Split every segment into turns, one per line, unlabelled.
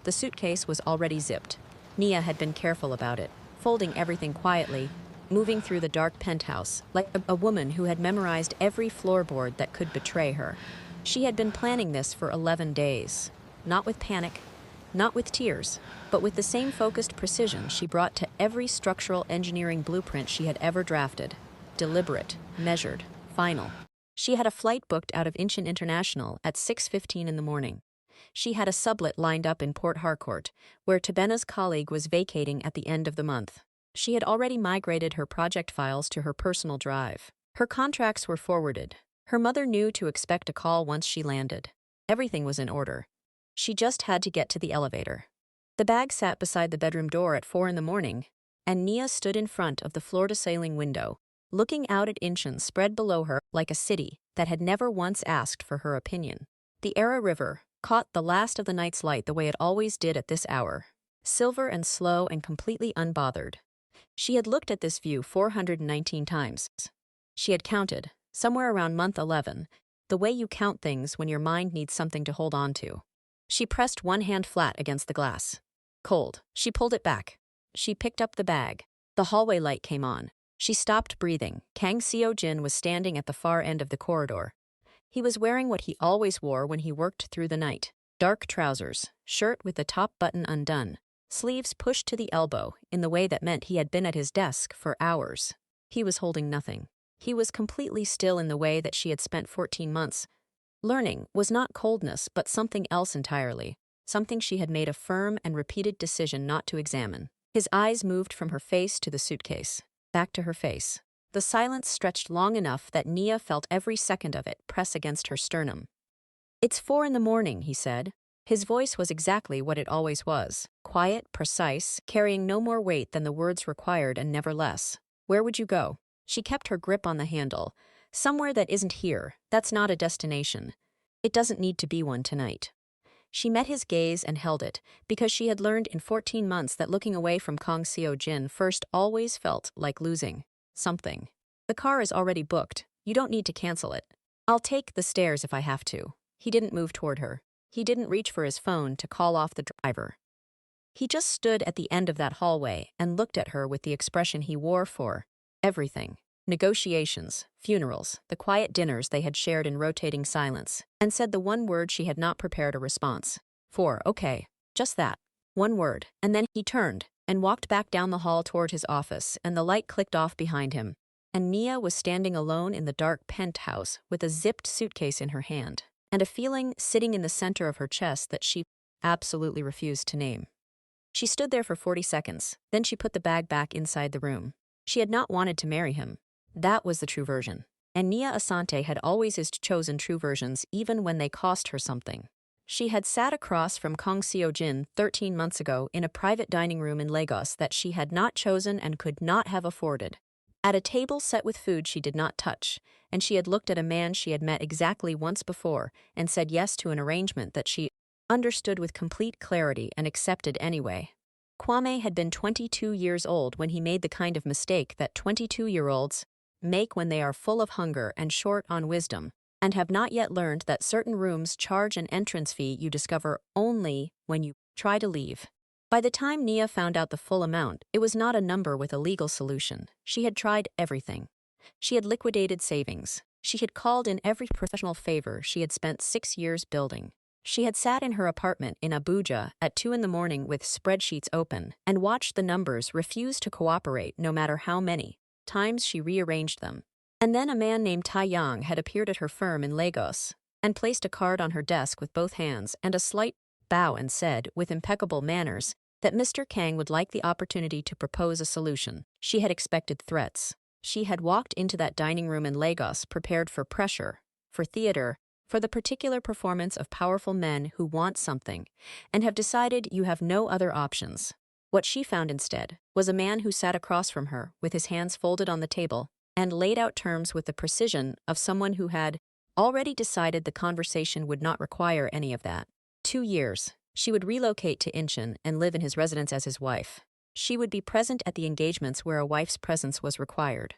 The suitcase was already zipped. Nia had been careful about it, folding everything quietly, moving through the dark penthouse, like a woman who had memorized every floorboard that could betray her. She had been planning this for 11 days. Not with panic, not with tears, but with the same focused precision she brought to every structural engineering blueprint she had ever drafted. Deliberate, measured, final. She had a flight booked out of Incheon International at 6:15 in the morning. She had a sublet lined up in Port Harcourt, where Tabena's colleague was vacating at the end of the month. She had already migrated her project files to her personal drive. Her contracts were forwarded. Her mother knew to expect a call once she landed. Everything was in order. She just had to get to the elevator. The bag sat beside the bedroom door at 4 in the morning, and Nia stood in front of the floor-to-ceiling window, looking out at Incheon spread below her like a city that had never once asked for her opinion. The Era River caught the last of the night's light the way it always did at this hour, silver and slow and completely unbothered. She had looked at this view 419 times. She had counted, somewhere around month 11, the way you count things when your mind needs something to hold on to. She pressed one hand flat against the glass. Cold. She pulled it back. She picked up the bag. The hallway light came on. She stopped breathing. Kang Seo-jin was standing at the far end of the corridor. He was wearing what he always wore when he worked through the night. Dark trousers, shirt with the top button undone, sleeves pushed to the elbow in the way that meant he had been at his desk for hours. He was holding nothing. He was completely still in the way that she had spent 14 months. Learning was not coldness, but something else entirely, something she had made a firm and repeated decision not to examine. His eyes moved from her face to the suitcase, back to her face. The silence stretched long enough that Nia felt every second of it press against her sternum. "It's 4 in the morning," he said. His voice was exactly what it always was, quiet, precise, carrying no more weight than the words required and never less. "Where would you go?" She kept her grip on the handle. "Somewhere that isn't here. That's not a destination. It doesn't need to be one tonight." She met his gaze and held it, because she had learned in 14 months that looking away from Kang Seo-jin first always felt like losing something. "The car is already booked. You don't need to cancel it. I'll take the stairs if I have to." He didn't move toward her. He didn't reach for his phone to call off the driver. He just stood at the end of that hallway and looked at her with the expression he wore for everything. Negotiations, funerals, the quiet dinners they had shared in rotating silence, and said the one word she had not prepared a response for. Okay, just that. One word, and then he turned and walked back down the hall toward his office, and the light clicked off behind him, and Nia was standing alone in the dark penthouse with a zipped suitcase in her hand, and a feeling sitting in the center of her chest that she absolutely refused to name. She stood there for 40 seconds, then she put the bag back inside the room. She had not wanted to marry him. That was the true version. And Nia Asante had always chosen true versions even when they cost her something. She had sat across from Kang Seo-jin 13 months ago in a private dining room in Lagos that she had not chosen and could not have afforded. At a table set with food she did not touch, and she had looked at a man she had met exactly once before and said yes to an arrangement that she understood with complete clarity and accepted anyway. Kwame had been 22 years old when he made the kind of mistake that 22-year-olds make when they are full of hunger and short on wisdom, and have not yet learned that certain rooms charge an entrance fee you discover only when you try to leave. By the time Nia found out the full amount, it was not a number with a legal solution. She had tried everything. She had liquidated savings. She had called in every professional favor she had spent 6 years building. She had sat in her apartment in Abuja at 2 in the morning with spreadsheets open and watched the numbers refuse to cooperate no matter how many times she rearranged them. And then a man named Tai Yang had appeared at her firm in Lagos and placed a card on her desk with both hands and a slight bow and said, with impeccable manners, that Mr. Kang would like the opportunity to propose a solution. She had expected threats. She had walked into that dining room in Lagos prepared for pressure, for theater, for the particular performance of powerful men who want something, and have decided you have no other options. What she found instead was a man who sat across from her with his hands folded on the table and laid out terms with the precision of someone who had already decided the conversation would not require any of that. 2 years. She would relocate to Incheon and live in his residence as his wife. She would be present at the engagements where a wife's presence was required.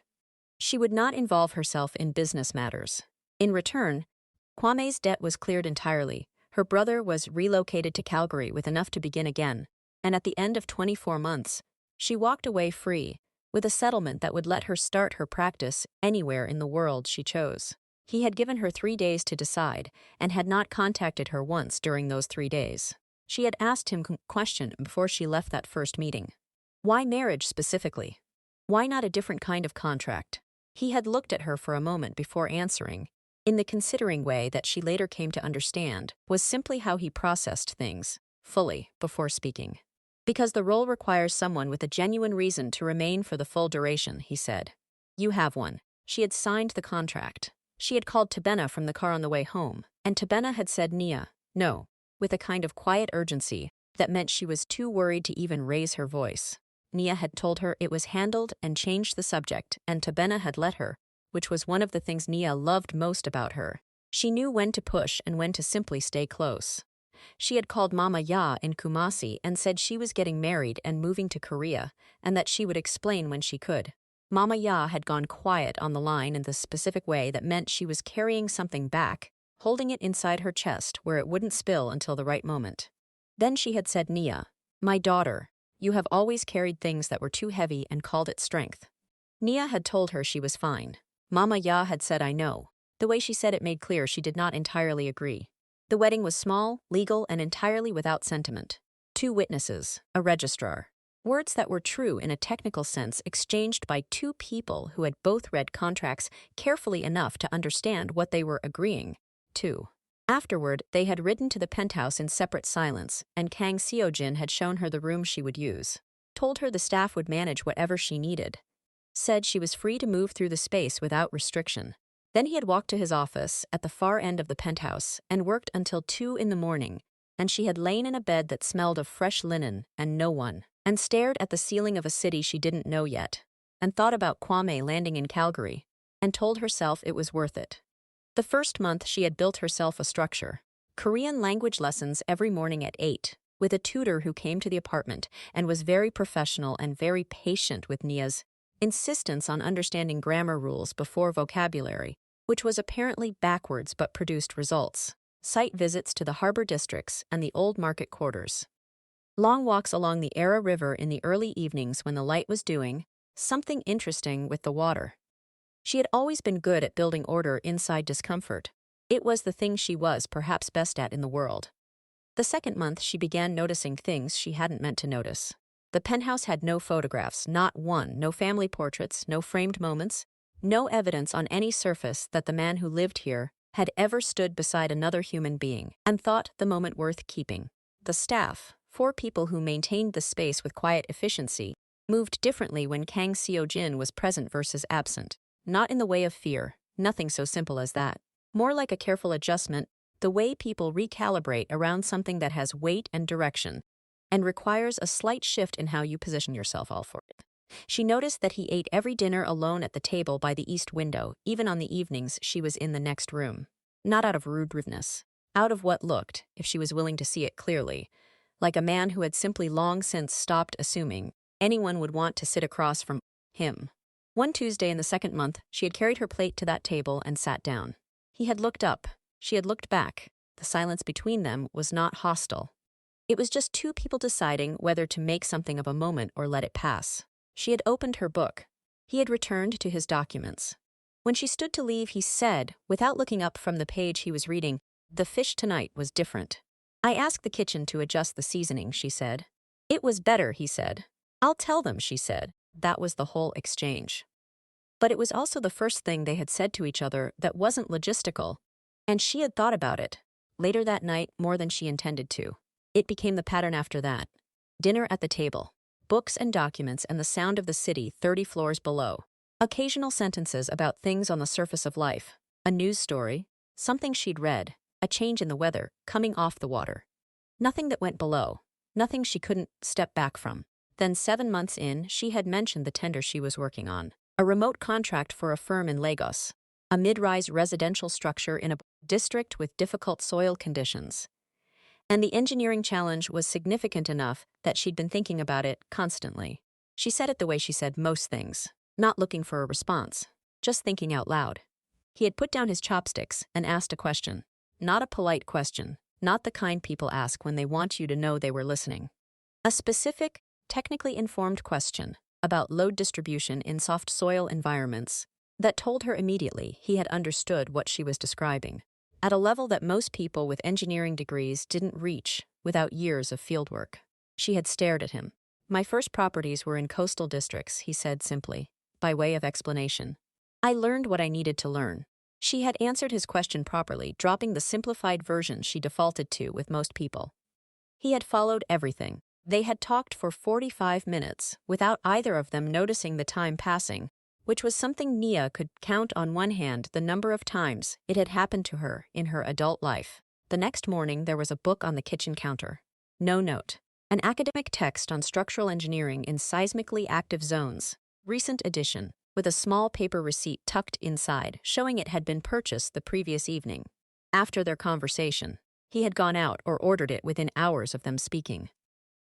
She would not involve herself in business matters. In return, Kwame's debt was cleared entirely, Her brother was relocated to Calgary with enough to begin again, and at the end of 24 months, she walked away free, with a settlement that would let her start her practice anywhere in the world she chose. He had given her 3 days to decide, and had not contacted her once during those 3 days. She had asked him a question before she left that first meeting. Why marriage specifically? Why not a different kind of contract? He had looked at her for a moment before answering, in the considering way that she later came to understand was simply how he processed things, fully, before speaking. Because the role requires someone with a genuine reason to remain for the full duration, he said. You have one. She had signed the contract. She had called Tabena from the car on the way home, and Tabena had said Nia, no, with a kind of quiet urgency that meant she was too worried to even raise her voice. Nia had told her it was handled and changed the subject, and Tabena had let her, which was one of the things Nia loved most about her. She knew when to push and when to simply stay close. She had called Mama Ya in Kumasi and said she was getting married and moving to Korea, and that she would explain when she could. Mama Ya had gone quiet on the line in the specific way that meant she was carrying something back, holding it inside her chest where it wouldn't spill until the right moment. Then she had said, Nia, my daughter, you have always carried things that were too heavy and called it strength. Nia had told her she was fine. Mama Ya had said, I know. The way she said it made clear she did not entirely agree. The wedding was small, legal, and entirely without sentiment. 2 witnesses, a registrar. Words that were true in a technical sense exchanged by 2 people who had both read contracts carefully enough to understand what they were agreeing to. Afterward, they had ridden to the penthouse in separate silence, and Kang Seojin had shown her the room she would use. Told her the staff would manage whatever she needed. Said she was free to move through the space without restriction. Then he had walked to his office at the far end of the penthouse and worked until 2 in the morning, and she had lain in a bed that smelled of fresh linen and no one, and stared at the ceiling of a city she didn't know yet, and thought about Kwame landing in Calgary, and told herself it was worth it. The first month she had built herself a structure. Korean language lessons every morning at 8, with a tutor who came to the apartment and was very professional and very patient with Nia's insistence on understanding grammar rules before vocabulary, which was apparently backwards but produced results. Site visits to the harbor districts and the old market quarters. Long walks along the Ara River in the early evenings when the light was doing something interesting with the water. She had always been good at building order inside discomfort. It was the thing she was perhaps best at in the world. The second month she began noticing things she hadn't meant to notice. The penthouse had no photographs, not one, no family portraits, no framed moments, no evidence on any surface that the man who lived here had ever stood beside another human being and thought the moment worth keeping. The staff, 4 people who maintained the space with quiet efficiency, moved differently when Kang Seojin was present versus absent. Not in the way of fear, nothing so simple as that. More like a careful adjustment, the way people recalibrate around something that has weight and direction, and requires a slight shift in how you position yourself all for it. She noticed that he ate every dinner alone at the table by the east window, even on the evenings she was in the next room. Not out of rudeness, out of what looked, if she was willing to see it clearly, like a man who had simply long since stopped assuming anyone would want to sit across from him. One Tuesday in the second month, she had carried her plate to that table and sat down. He had looked up. She had looked back. The silence between them was not hostile. It was just 2 people deciding whether to make something of a moment or let it pass. She had opened her book. He had returned to his documents. When she stood to leave, he said, without looking up from the page he was reading, the fish tonight was different. I asked the kitchen to adjust the seasoning, she said. It was better, he said. I'll tell them, she said. That was the whole exchange. But it was also the first thing they had said to each other that wasn't logistical, and she had thought about it, later that night more than she intended to. It became the pattern after that. Dinner at the table, books and documents and the sound of the city 30 floors below. Occasional sentences about things on the surface of life, a news story, something she'd read, a change in the weather, coming off the water. Nothing that went below, nothing she couldn't step back from. Then 7 months in, she had mentioned the tender she was working on, a remote contract for a firm in Lagos, a mid-rise residential structure in a district with difficult soil conditions. And the engineering challenge was significant enough that she'd been thinking about it constantly. She said it the way she said most things, not looking for a response, just thinking out loud. He had put down his chopsticks and asked a question. Not a polite question, not the kind people ask when they want you to know they were listening. A specific, technically informed question about load distribution in soft soil environments that told her immediately he had understood what she was describing, at a level that most people with engineering degrees didn't reach without years of fieldwork. She had stared at him. My first properties were in coastal districts, he said simply, by way of explanation. I learned what I needed to learn. She had answered his question properly, dropping the simplified version she defaulted to with most people. He had followed everything. They had talked for 45 minutes without either of them noticing the time passing, which was something Nia could count on one hand the number of times it had happened to her in her adult life. The next morning there was a book on the kitchen counter. No note. An academic text on structural engineering in seismically active zones. Recent edition, with a small paper receipt tucked inside, showing it had been purchased the previous evening. After their conversation, he had gone out or ordered it within hours of them speaking.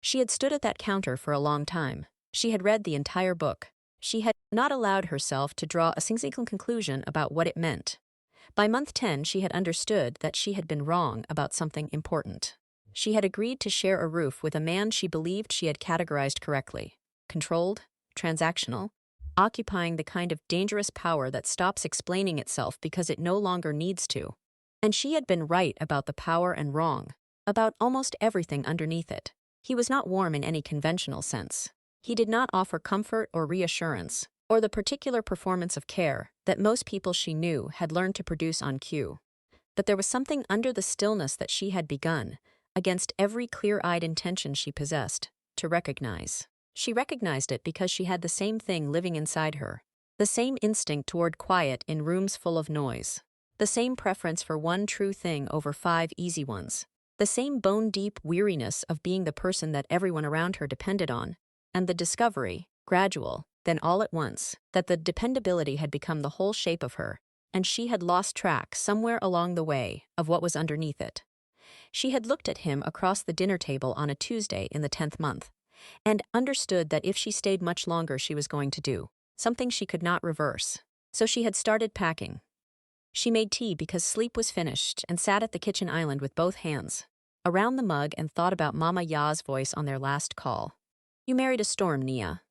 She had stood at that counter for a long time. She had read the entire book. She had not allowed herself to draw a single conclusion about what it meant. By month 10, she had understood that she had been wrong about something important. She had agreed to share a roof with a man she believed she had categorized correctly. Controlled, transactional, occupying the kind of dangerous power that stops explaining itself because it no longer needs to. And she had been right about the power and wrong, about almost everything underneath it. He was not warm in any conventional sense. He did not offer comfort or reassurance, or the particular performance of care that most people she knew had learned to produce on cue. But there was something under the stillness that she had begun, against every clear-eyed intention she possessed, to recognize. She recognized it because she had the same thing living inside her, the same instinct toward quiet in rooms full of noise, the same preference for one true thing over 5 easy ones, the same bone-deep weariness of being the person that everyone around her depended on, and the discovery, gradual, then all at once, that the dependability had become the whole shape of her, and she had lost track somewhere along the way of what was underneath it. She had looked at him across the dinner table on a Tuesday in the 10th month, and understood that if she stayed much longer she was going to do something she could not reverse. So she had started packing. She made tea because sleep was finished and sat at the kitchen island with both hands around the mug and thought about Mama Ya's voice on their last call. You married a storm, Nia.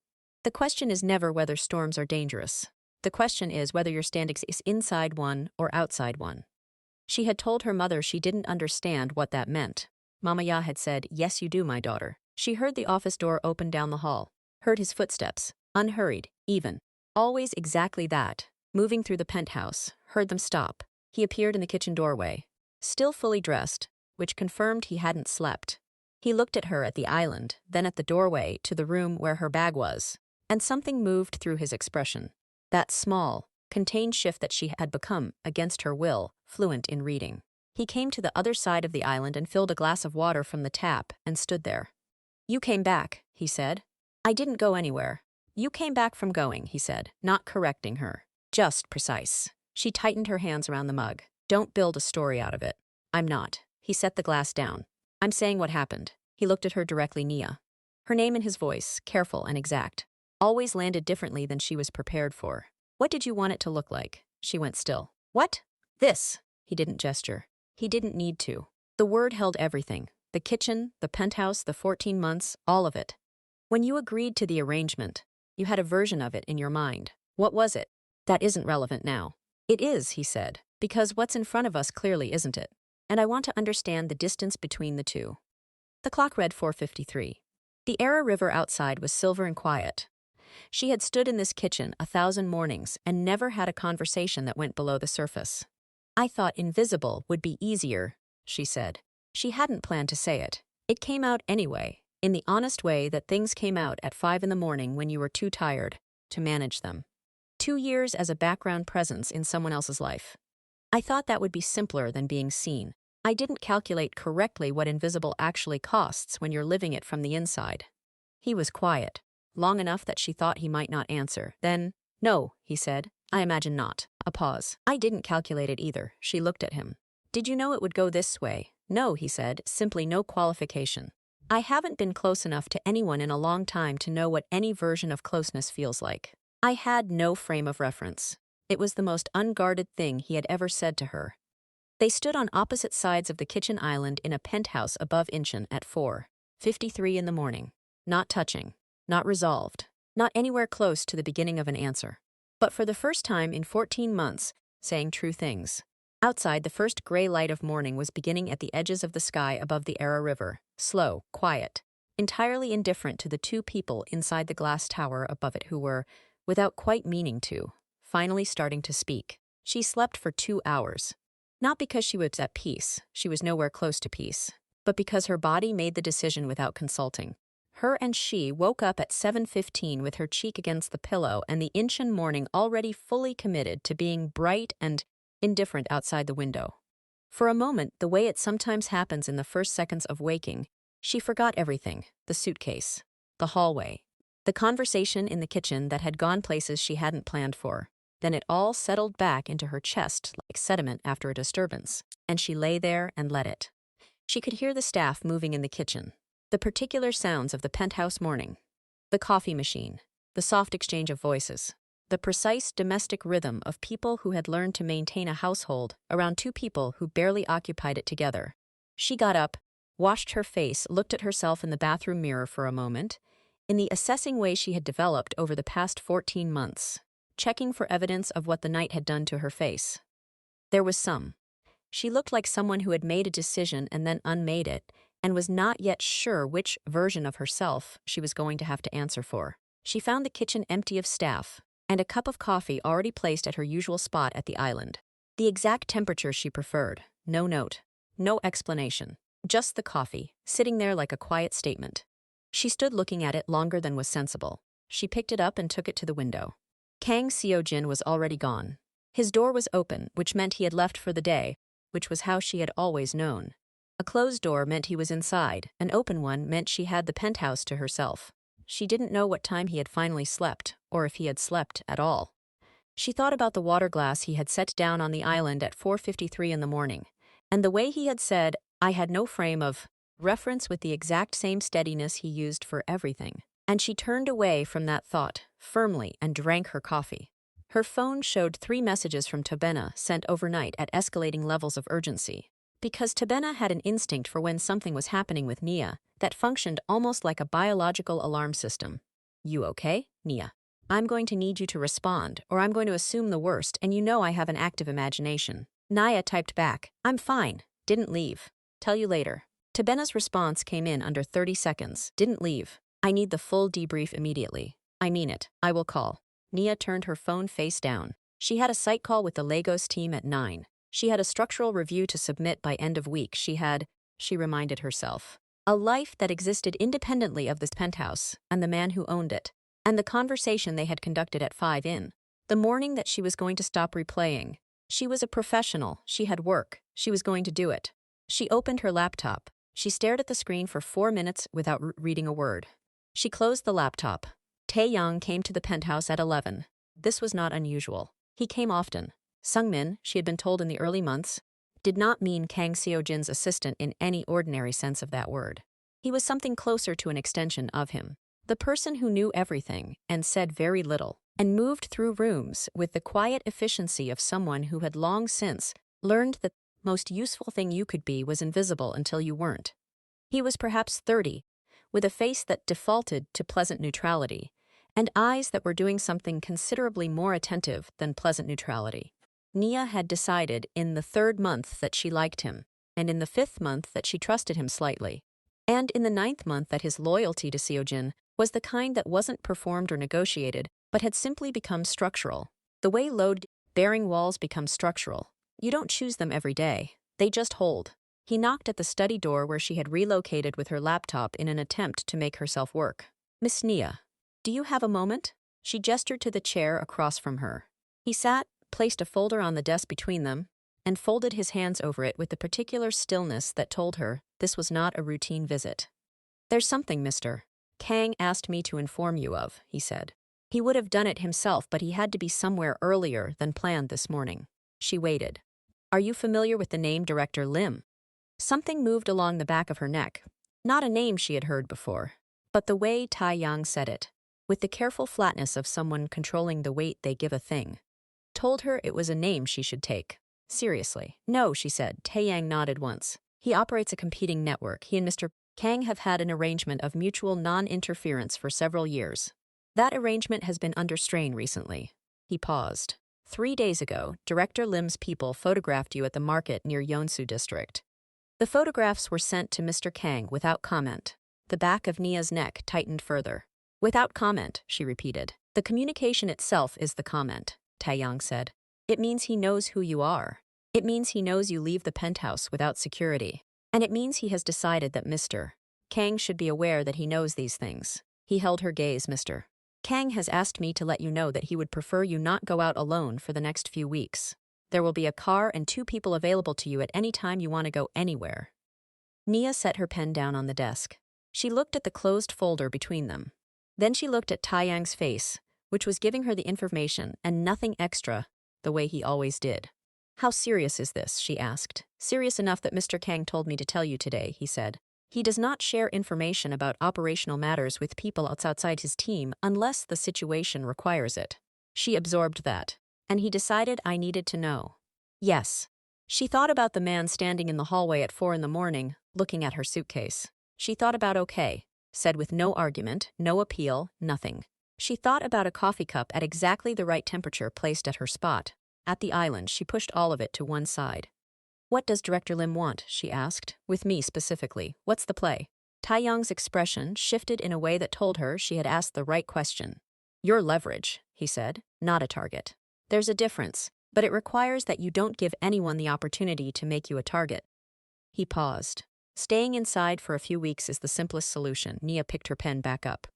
The question is never whether storms are dangerous. The question is whether your stand is inside one or outside one. She had told her mother she didn't understand what that meant. Mama Ya had said, "Yes, you do, my daughter." She heard the office door open down the hall, heard his footsteps, unhurried, even. Always exactly that, moving through the penthouse, heard them stop. He appeared in the kitchen doorway, still fully dressed, which confirmed he hadn't slept. He looked at her at the island, then at the doorway to the room where her bag was, and something moved through his expression. That small, contained shift that she had become, against her will, fluent in reading. He came to the other side of the island and filled a glass of water from the tap and stood there. You came back, he said. I didn't go anywhere. You came back from going, he said, not correcting her. Just precise. She tightened her hands around the mug. Don't build a story out of it. I'm not. He set the glass down. I'm saying what happened. He looked at her directly, Nia. Her name and his voice, careful and exact, always landed differently than she was prepared for. What did you want it to look like? She went still. What? This. He didn't gesture. He didn't need to. The word held everything. The kitchen, the penthouse, the 14 months, all of it. When you agreed to the arrangement, you had a version of it in your mind. What was it? That isn't relevant now. It is, he said, because what's in front of us clearly isn't it. And I want to understand the distance between the two. The clock read 4:53. The Ara River outside was silver and quiet. She had stood in this kitchen 1,000 mornings and never had a conversation that went below the surface. I thought invisible would be easier, she said. She hadn't planned to say it. It came out anyway, in the honest way that things came out at 5 in the morning when you were too tired to manage them. 2 years as a background presence in someone else's life. I thought that would be simpler than being seen. I didn't calculate correctly what invisible actually costs when you're living it from the inside. He was quiet, long enough that she thought he might not answer. Then, no, he said, I imagine not. A pause. I didn't calculate it either. She looked at him. Did you know it would go this way? No, he said, simply no qualification. I haven't been close enough to anyone in a long time to know what any version of closeness feels like. I had no frame of reference. It was the most unguarded thing he had ever said to her. They stood on opposite sides of the kitchen island in a penthouse above Incheon at 4:53 in the morning. Not touching, not resolved, not anywhere close to the beginning of an answer. But for the first time in 14 months, saying true things. Outside, the first gray light of morning was beginning at the edges of the sky above the Ara River, slow, quiet, entirely indifferent to the two people inside the glass tower above it who were, without quite meaning to, finally starting to speak. She slept for 2 hours. Not because she was at peace, she was nowhere close to peace, but because her body made the decision without consulting. Her and she woke up at 7:15 with her cheek against the pillow and the Incheon morning already fully committed to being bright and indifferent outside the window. For a moment, the way it sometimes happens in the first seconds of waking, she forgot everything: the suitcase, the hallway, the conversation in the kitchen that had gone places she hadn't planned for. Then it all settled back into her chest like sediment after a disturbance, and she lay there and let it. She could hear the staff moving in the kitchen, the particular sounds of the penthouse morning, the coffee machine, the soft exchange of voices, the precise domestic rhythm of people who had learned to maintain a household around two people who barely occupied it together. She got up, washed her face, looked at herself in the bathroom mirror for a moment, in the assessing way she had developed over the past 14 months, checking for evidence of what the night had done to her face. There was some. She looked like someone who had made a decision and then unmade it, and was not yet sure which version of herself she was going to have to answer for. She found the kitchen empty of staff, and a cup of coffee already placed at her usual spot at the island. The exact temperature she preferred. No note, no explanation, just the coffee, sitting there like a quiet statement. She stood looking at it longer than was sensible. She picked it up and took it to the window. Kang Seo-jin was already gone. His door was open, which meant he had left for the day, which was how she had always known. A closed door meant he was inside. An open one meant she had the penthouse to herself. She didn't know what time he had finally slept, or if he had slept at all. She thought about the water glass he had set down on the island at 4:53 in the morning, and the way he had said, "I had no frame of reference," with the exact same steadiness he used for everything. And she turned away from that thought, firmly, and drank her coffee. Her phone showed 3 messages from Tabena sent overnight at escalating levels of urgency. Because Tabena had an instinct for when something was happening with Nia that functioned almost like a biological alarm system. "You okay, Nia? I'm going to need you to respond, or I'm going to assume the worst, and you know I have an active imagination." Nia typed back, "I'm fine. Didn't leave. Tell you later." Tabena's response came in under 30 seconds. "Didn't leave. I need the full debrief immediately. I mean it. I will call." Nia turned her phone face down. She had a site call with the Lagos team at 9. She had a structural review to submit by end of week. She reminded herself, a life that existed independently of this penthouse and the man who owned it, and the conversation they had conducted at 5 in the morning that she was going to stop replaying. She was a professional. She had work. She was going to do it. She opened her laptop. She stared at the screen for 4 minutes without reading a word. She closed the laptop. Tae-young came to the penthouse at 11. This was not unusual. He came often. Sungmin, she had been told in the early months, did not mean Kang Seo-jin's assistant in any ordinary sense of that word. He was something closer to an extension of him. The person who knew everything and said very little, and moved through rooms with the quiet efficiency of someone who had long since learned that the most useful thing you could be was invisible until you weren't. He was perhaps 30, with a face that defaulted to pleasant neutrality, and eyes that were doing something considerably more attentive than pleasant neutrality. Nia had decided in the 3rd month that she liked him, and in the 5th month that she trusted him slightly, and in the 9th month that his loyalty to Seo-jin was the kind that wasn't performed or negotiated, but had simply become structural. The way load-bearing walls become structural. You don't choose them every day. They just hold. He knocked at the study door where she had relocated with her laptop in an attempt to make herself work. "Miss Nia, do you have a moment?" She gestured to the chair across from her. He sat, placed a folder on the desk between them, and folded his hands over it with the particular stillness that told her this was not a routine visit. "There's something, Mr. Kang asked me to inform you of," he said. He would have done it himself, but he had to be somewhere earlier than planned this morning. She waited. "Are you familiar with the name Director Lim?" Something moved along the back of her neck. Not a name she had heard before, but the way Tae-young said it, with the careful flatness of someone controlling the weight they give a thing, told her it was a name she should take. Seriously. No, she said. Taeyang nodded once. He operates a competing network. He and Mr. Kang have had an arrangement of mutual non-interference for several years. That arrangement has been under strain recently. He paused. 3 days ago, Director Lim's people photographed you at the market near Yeonsu district. The photographs were sent to Mr. Kang without comment. The back of Nia's neck tightened further. Without comment, she repeated. The communication itself is the comment, Taeyang said. It means he knows who you are. It means he knows you leave the penthouse without security. And it means he has decided that Mr. Kang should be aware that he knows these things. He held her gaze. Mr. Kang has asked me to let you know that he would prefer you not go out alone for the next few weeks. There will be a car and 2 people available to you at any time you want to go anywhere. Nia set her pen down on the desk. She looked at the closed folder between them. Then she looked at Taeyang's face, which was giving her the information and nothing extra, the way he always did. How serious is this? She asked. Serious enough that Mr. Kang told me to tell you today, he said. He does not share information about operational matters with people outside his team unless the situation requires it. She absorbed that. And he decided I needed to know. Yes. She thought about the man standing in the hallway at 4 a.m, looking at her suitcase. She thought about okay, said with no argument, no appeal, nothing. She thought about a coffee cup at exactly the right temperature placed at her spot. At the island, she pushed all of it to one side. What does Director Lim want? She asked. With me specifically. What's the play? Taeyang's expression shifted in a way that told her she had asked the right question. Your leverage, he said, not a target. There's a difference, but it requires that you don't give anyone the opportunity to make you a target. He paused. Staying inside for a few weeks is the simplest solution. Nia picked her pen back up.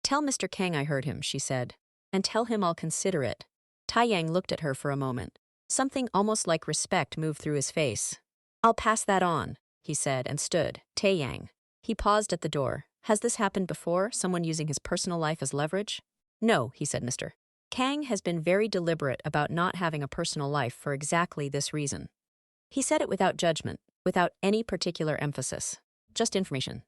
Tell Mr. Kang I heard him, she said. And tell him I'll consider it. Taeyang looked at her for a moment. Something almost like respect moved through his face. I'll pass that on, he said and stood. Taeyang. He paused at the door. Has this happened before, someone using his personal life as leverage? No, he said. Mr. Kang has been very deliberate about not having a personal life for exactly this reason. He said it without judgment, without any particular emphasis. Just information.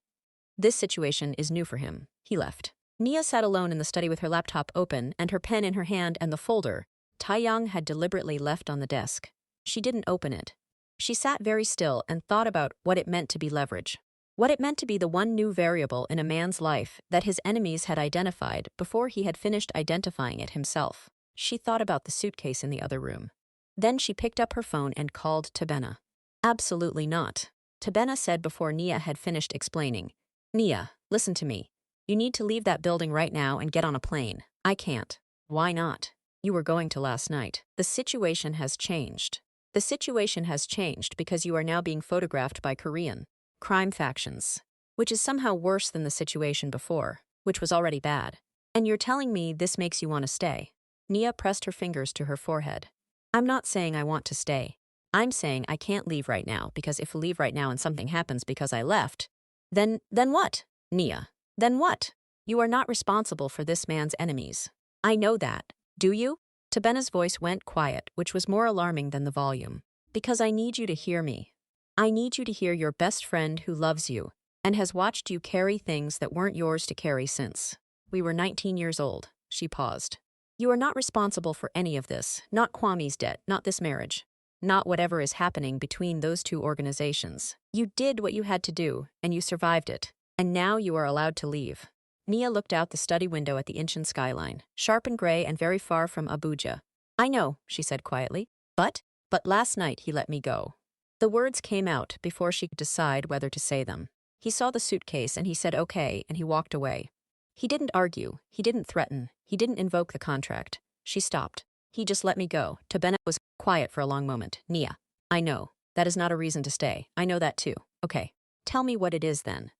This situation is new for him. He left. Nia sat alone in the study with her laptop open and her pen in her hand and the folder Taeyang had deliberately left on the desk. She didn't open it. She sat very still and thought about what it meant to be leverage. What it meant to be the one new variable in a man's life that his enemies had identified before he had finished identifying it himself. She thought about the suitcase in the other room. Then she picked up her phone and called Tabena. Absolutely not, Tabena said before Nia had finished explaining. Nia, listen to me. You need to leave that building right now and get on a plane. I can't. Why not? You were going to last night. The situation has changed. The situation has changed because you are now being photographed by Korean crime factions, which is somehow worse than the situation before, which was already bad. And you're telling me this makes you want to stay. Nia pressed her fingers to her forehead. I'm not saying I want to stay. I'm saying I can't leave right now because if I leave right now and something happens because I left, then what? Nia, then what? You are not responsible for this man's enemies. I know that. Do you? Tabena's voice went quiet, which was more alarming than the volume. Because I need you to hear me. I need you to hear your best friend who loves you and has watched you carry things that weren't yours to carry since we were 19 years old. She paused. You are not responsible for any of this, not Kwame's debt, not this marriage, not whatever is happening between those two organizations. You did what you had to do, and you survived it, and now you are allowed to leave. Nia looked out the study window at the Incheon skyline, sharp and gray and very far from Abuja. I know, she said quietly, but last night he let me go. The words came out before she could decide whether to say them. He saw the suitcase and he said okay, and he walked away. He didn't argue, he didn't threaten, he didn't invoke the contract. She stopped. He just let me go. Tabena was quiet for a long moment. Nia, I know. That is not a reason to stay. I know that too. Okay. Tell me what it is then.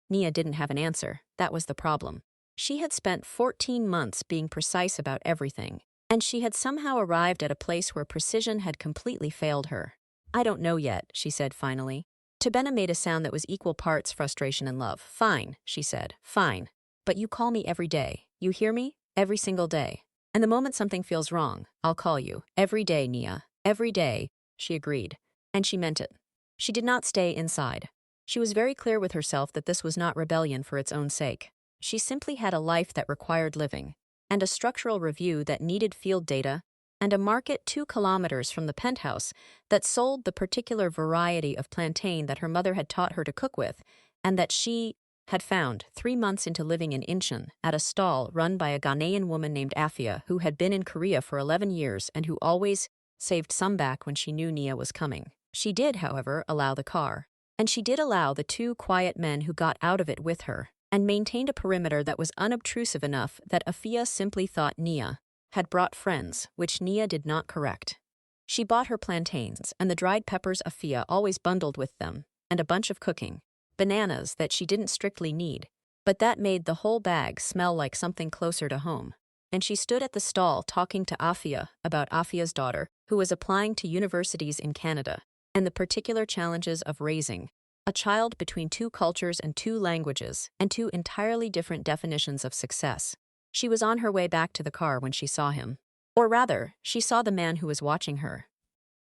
Nia didn't have an answer. That was the problem. She had spent 14 months being precise about everything, and she had somehow arrived at a place where precision had completely failed her. I don't know yet, she said finally. Tabena made a sound that was equal parts frustration and love. Fine, she said. Fine. But you call me every day. You hear me? Every single day. And the moment something feels wrong, I'll call you. Every day, Nia. Every day, she agreed. And she meant it. She did not stay inside. She was very clear with herself that this was not rebellion for its own sake. She simply had a life that required living, and a structural review that needed field data and a market 2 kilometers from the penthouse that sold the particular variety of plantain that her mother had taught her to cook with, and that she had found 3 months into living in Incheon at a stall run by a Ghanaian woman named Afia, who had been in Korea for 11 years and who always saved some back when she knew Nia was coming. She did, however, allow the car. And she did allow the 2 quiet men who got out of it with her, and maintained a perimeter that was unobtrusive enough that Afia simply thought Nia had brought friends, which Nia did not correct. She bought her plantains and the dried peppers Afia always bundled with them, and a bunch of cooking bananas that she didn't strictly need, but that made the whole bag smell like something closer to home. And she stood at the stall talking to Afia about Afia's daughter, who was applying to universities in Canada, and the particular challenges of raising a child between 2 cultures and 2 languages, and 2 entirely different definitions of success. She was on her way back to the car when she saw him. Or rather, she saw the man who was watching her.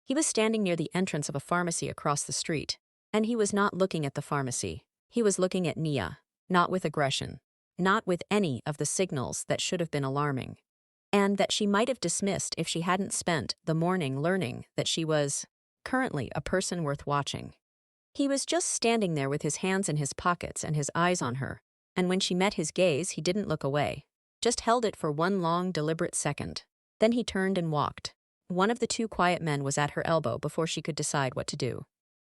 He was standing near the entrance of a pharmacy across the street, and he was not looking at the pharmacy. He was looking at Nia, not with aggression, not with any of the signals that should have been alarming, and that she might have dismissed if she hadn't spent the morning learning that she was currently a person worth watching. He was just standing there with his hands in his pockets and his eyes on her, and when she met his gaze, he didn't look away, just held it for one long, deliberate second. Then he turned and walked. One of the 2 quiet men was at her elbow before she could decide what to do.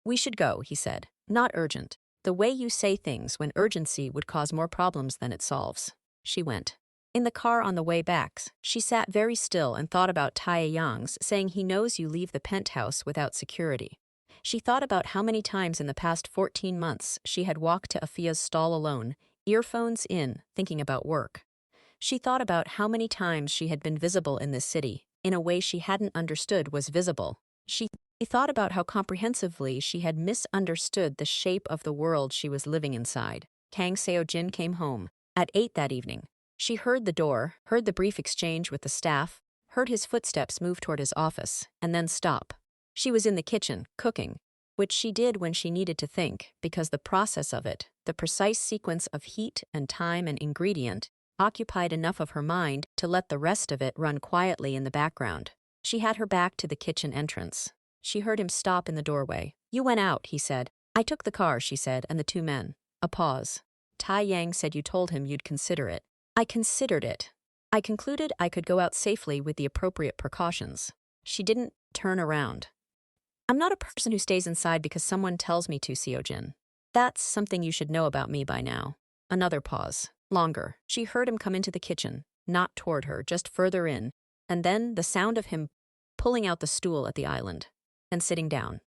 "We should go," he said. "Not urgent. The way you say things when urgency would cause more problems than it solves." She went. In the car on the way back, she sat very still and thought about Tai Yang's saying he knows you leave the penthouse without security. She thought about how many times in the past 14 months she had walked to Afia's stall alone, earphones in, thinking about work. She thought about how many times she had been visible in this city, in a way she hadn't understood was visible. She thought about how comprehensively she had misunderstood the shape of the world she was living inside. Kang Seo-jin came home at 8 that evening. She heard the door, heard the brief exchange with the staff, heard his footsteps move toward his office, and then stop. She was in the kitchen, cooking, which she did when she needed to think, because the process of it, the precise sequence of heat and time and ingredient, occupied enough of her mind to let the rest of it run quietly in the background. She had her back to the kitchen entrance. She heard him stop in the doorway. "You went out," he said. "I took the car," she said, and the 2 men. A pause. "Tai Yang said you told him you'd consider it." "I considered it. I concluded I could go out safely with the appropriate precautions." She didn't turn around. "I'm not a person who stays inside because someone tells me to, Seo-jin. That's something you should know about me by now." Another pause. Longer. She heard him come into the kitchen, not toward her, just further in, and then the sound of him pulling out the stool at the island and sitting down,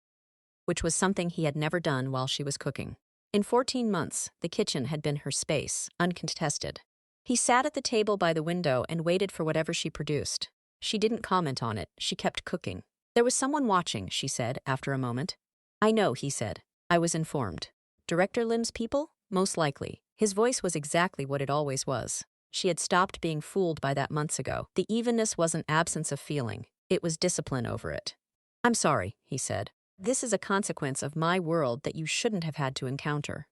which was something he had never done while she was cooking. In 14 months, the kitchen had been her space, uncontested. He sat at the table by the window and waited for whatever she produced. She didn't comment on it. She kept cooking. "There was someone watching," she said, after a moment. "I know," he said. "I was informed." "Director Lim's people? Most likely." His voice was exactly what it always was. She had stopped being fooled by that months ago. The evenness wasn't absence of feeling. It was discipline over it. "I'm sorry," he said. "This is a consequence of my world that you shouldn't have had to encounter."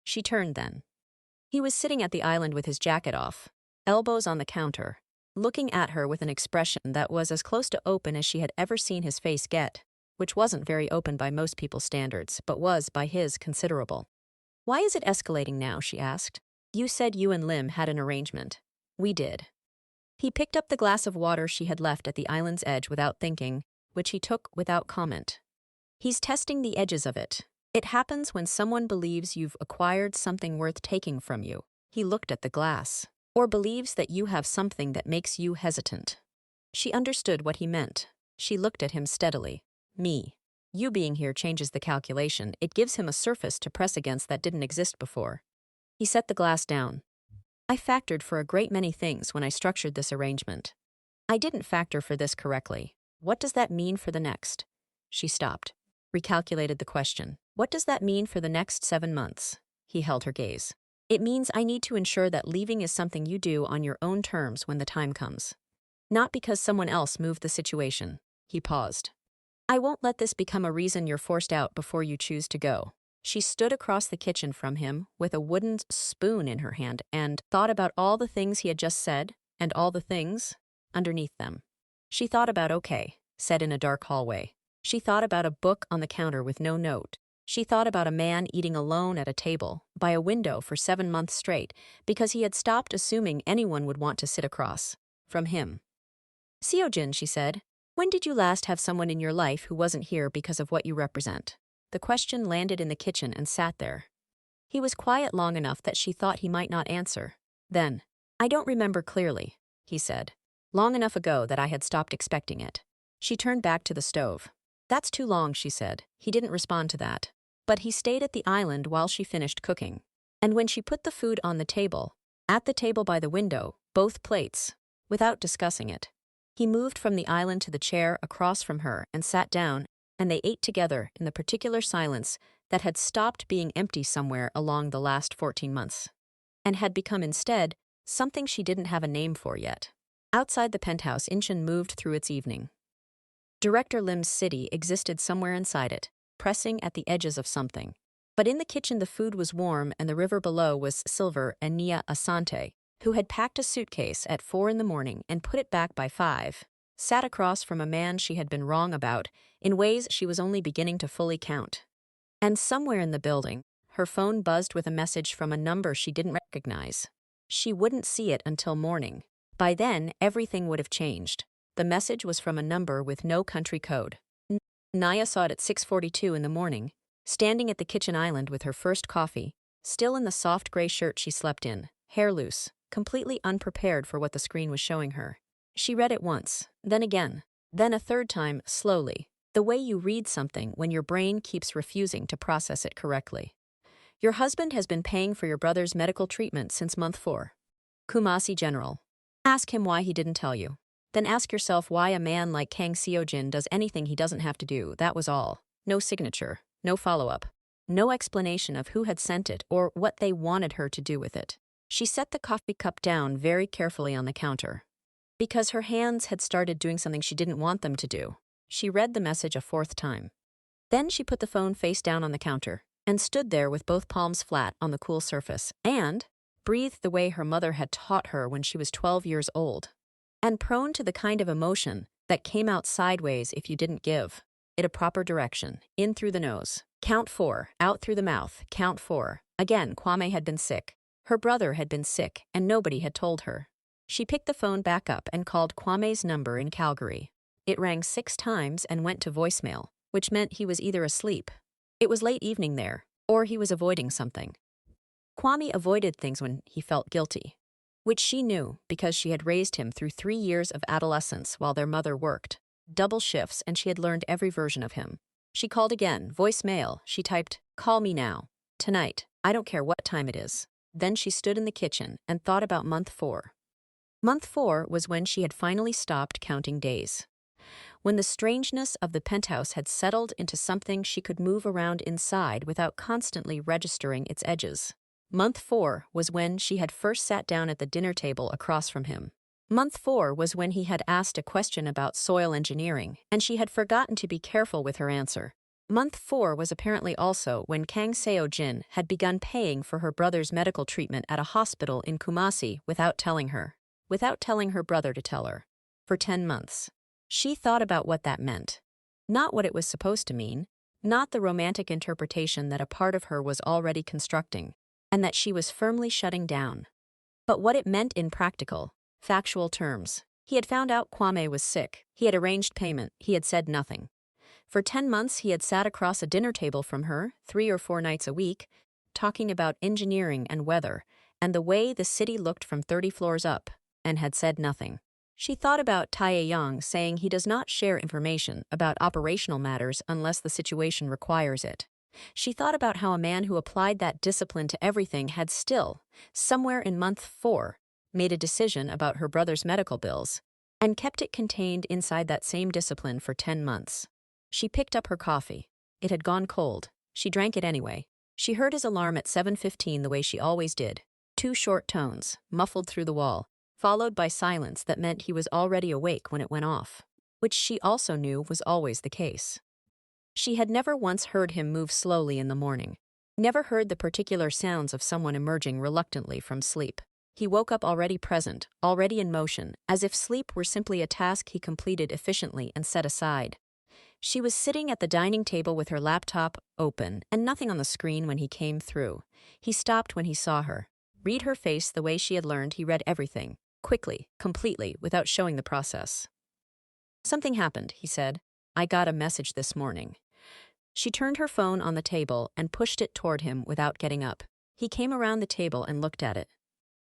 She turned then. He was sitting at the island with his jacket off, elbows on the counter, looking at her with an expression that was as close to open as she had ever seen his face get, which wasn't very open by most people's standards, but was, by his, considerable. "Why is it escalating now?" she asked. "You said you and Lim had an arrangement." "We did." He picked up the glass of water she had left at the island's edge without thinking, which he took without comment. "He's testing the edges of it. It happens when someone believes you've acquired something worth taking from you." He looked at the glass. "Or believes that you have something that makes you hesitant." She understood what he meant. She looked at him steadily. "Me. You being here changes the calculation. It gives him a surface to press against that didn't exist before." He set the glass down. "I factored for a great many things when I structured this arrangement. I didn't factor for this correctly. What does that mean for the next?" She stopped, recalculated the question. "What does that mean for the next 7 months?" He held her gaze. "It means I need to ensure that leaving is something you do on your own terms when the time comes. Not because someone else moved the situation." He paused. "I won't let this become a reason you're forced out before you choose to go." She stood across the kitchen from him with a wooden spoon in her hand and thought about all the things he had just said and all the things underneath them. She thought about said in a dark hallway. She thought about a book on the counter with no note. She thought about a man eating alone at a table, by a window for 7 months straight, because he had stopped assuming anyone would want to sit across from him. Seojin, she said, when did you last have someone in your life who wasn't here because of what you represent? The question landed in the kitchen and sat there. He was quiet long enough that she thought he might not answer. Then, I don't remember clearly, he said. Long enough ago that I had stopped expecting it. She turned back to the stove. That's too long, she said. He didn't respond to that. But he stayed at the island while she finished cooking. And when she put the food on the table, at the table by the window, both plates, without discussing it, he moved from the island to the chair across from her and sat down, and they ate together in the particular silence that had stopped being empty somewhere along the last 14 months, and had become instead something she didn't have a name for yet. Outside the penthouse, Incheon moved through its evening. Director Lim's city existed somewhere inside it, pressing at the edges of something. But in the kitchen the food was warm and the river below was silver, and Nia Asante, who had packed a suitcase at 4 in the morning and put it back by 5, sat across from a man she had been wrong about in ways she was only beginning to fully count. And somewhere in the building, her phone buzzed with a message from a number she didn't recognize. She wouldn't see it until morning. By then, everything would have changed. The message was from a number with no country code. Nia saw it at 6:42 in the morning, standing at the kitchen island with her first coffee, still in the soft gray shirt she slept in, hair loose, completely unprepared for what the screen was showing her. She read it once, then again, then a third time, slowly, the way you read something when your brain keeps refusing to process it correctly. Your husband has been paying for your brother's medical treatment since month 4. Kumasi General. Ask him why he didn't tell you. Then ask yourself why a man like Kang Seojin does anything he doesn't have to do. That was all. No signature, no follow-up, no explanation of who had sent it or what they wanted her to do with it. She set the coffee cup down very carefully on the counter. Because her hands had started doing something she didn't want them to do. She read the message a 4th time. Then she put the phone face down on the counter and stood there with both palms flat on the cool surface and breathed the way her mother had taught her when she was 12 years old. And prone to the kind of emotion that came out sideways if you didn't give it a proper direction, in through the nose. Count 4, out through the mouth, count 4. Again, Kwame had been sick. Her brother had been sick, and nobody had told her. She picked the phone back up and called Kwame's number in Calgary. It rang 6 times and went to voicemail, which meant he was either asleep, it was late evening there, or he was avoiding something. Kwame avoided things when he felt guilty, which she knew because she had raised him through 3 years of adolescence while their mother worked, double shifts, and she had learned every version of him. She called again, voicemail. She typed, call me now, tonight, I don't care what time it is. Then she stood in the kitchen and thought about month 4. Month 4 was when she had finally stopped counting days. When the strangeness of the penthouse had settled into something she could move around inside without constantly registering its edges. Month 4 was when she had first sat down at the dinner table across from him. Month 4 was when he had asked a question about soil engineering, and she had forgotten to be careful with her answer. Month 4 was apparently also when Kang Seo-jin had begun paying for her brother's medical treatment at a hospital in Kumasi without telling her brother to tell her, for 10 months. She thought about what that meant. Not what it was supposed to mean, not the romantic interpretation that a part of her was already constructing, and that she was firmly shutting down. But what it meant in practical, factual terms. He had found out Kwame was sick. He had arranged payment. He had said nothing. For 10 months he had sat across a dinner table from her, 3 or 4 nights a week, talking about engineering and weather, and the way the city looked from 30 floors up, and had said nothing. She thought about Tae-yang saying he does not share information about operational matters unless the situation requires it. She thought about how a man who applied that discipline to everything had still, somewhere in month 4, made a decision about her brother's medical bills, and kept it contained inside that same discipline for 10 months. She picked up her coffee. It had gone cold. She drank it anyway. She heard his alarm at 7:15 the way she always did. 2 short tones, muffled through the wall, followed by silence that meant he was already awake when it went off, which she also knew was always the case. She had never once heard him move slowly in the morning, never heard the particular sounds of someone emerging reluctantly from sleep. He woke up already present, already in motion, as if sleep were simply a task he completed efficiently and set aside. She was sitting at the dining table with her laptop open and nothing on the screen when he came through. He stopped when he saw her. Read her face the way she had learned he read everything, quickly, completely, without showing the process. "Something happened," he said. "I got a message this morning." She turned her phone on the table and pushed it toward him without getting up. He came around the table and looked at it.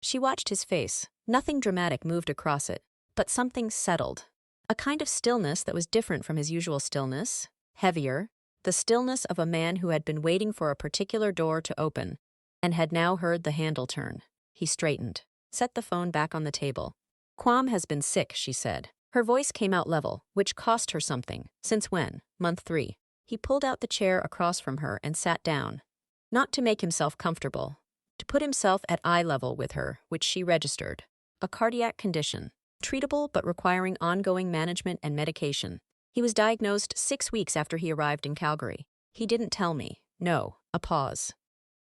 She watched his face. Nothing dramatic moved across it, but something settled. A kind of stillness that was different from his usual stillness, heavier, the stillness of a man who had been waiting for a particular door to open and had now heard the handle turn. He straightened, set the phone back on the table. "Kwam has been sick," she said. Her voice came out level, which cost her something. "Since when?" "Month 3. He pulled out the chair across from her and sat down. Not to make himself comfortable, to put himself at eye level with her, which she registered. A cardiac condition, treatable but requiring ongoing management and medication. He was diagnosed 6 weeks after he arrived in Calgary. He didn't tell me. No, a pause.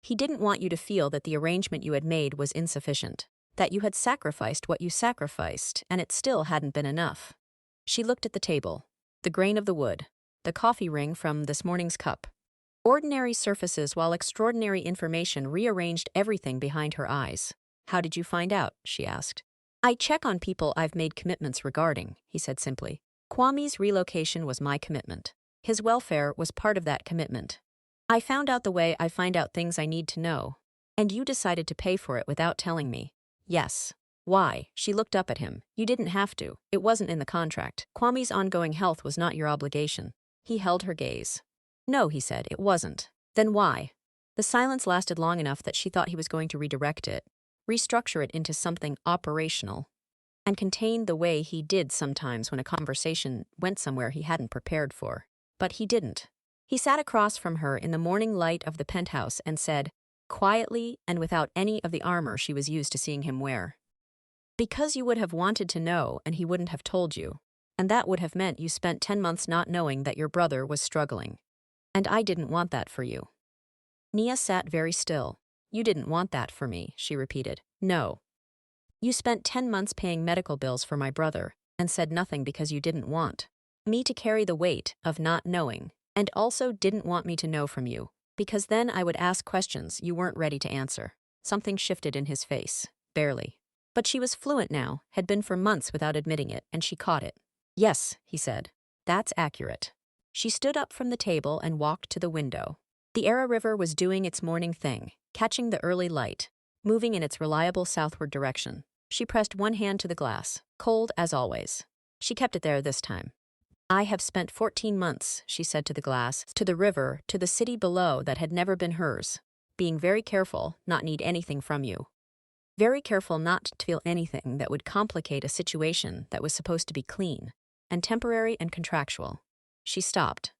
He didn't want you to feel that the arrangement you had made was insufficient, that you had sacrificed what you sacrificed, and it still hadn't been enough. She looked at the table, the grain of the wood, the coffee ring from this morning's cup. Ordinary surfaces while extraordinary information rearranged everything behind her eyes. "How did you find out?" she asked. "I check on people I've made commitments regarding," he said simply. Kwame's relocation was my commitment. His welfare was part of that commitment. I found out the way I find out things I need to know. And you decided to pay for it without telling me. "Yes." "Why?" She looked up at him. "You didn't have to. It wasn't in the contract. Kwame's ongoing health was not your obligation." He held her gaze. "No," he said, "it wasn't." "Then why?" The silence lasted long enough that she thought he was going to redirect it, restructure it into something operational, and contain the way he did sometimes when a conversation went somewhere he hadn't prepared for. But he didn't. He sat across from her in the morning light of the penthouse and said, quietly and without any of the armor she was used to seeing him wear, "Because you would have wanted to know and he wouldn't have told you. And that would have meant you spent 10 months not knowing that your brother was struggling. And I didn't want that for you." Nia sat very still. "You didn't want that for me," she repeated. "No. You spent 10 months paying medical bills for my brother and said nothing because you didn't want me to carry the weight of not knowing, and also didn't want me to know from you, because then I would ask questions you weren't ready to answer." Something shifted in his face, barely. But she was fluent now, had been for months without admitting it, and she caught it. "Yes," he said. "That's accurate." She stood up from the table and walked to the window. The Ara River was doing its morning thing, catching the early light, moving in its reliable southward direction. She pressed one hand to the glass, cold as always. She kept it there this time. "I have spent 14 months," she said to the glass, to the river, to the city below that had never been hers, "being very careful not need anything from you. Very careful not to feel anything that would complicate a situation that was supposed to be clean and temporary and contractual." She stopped.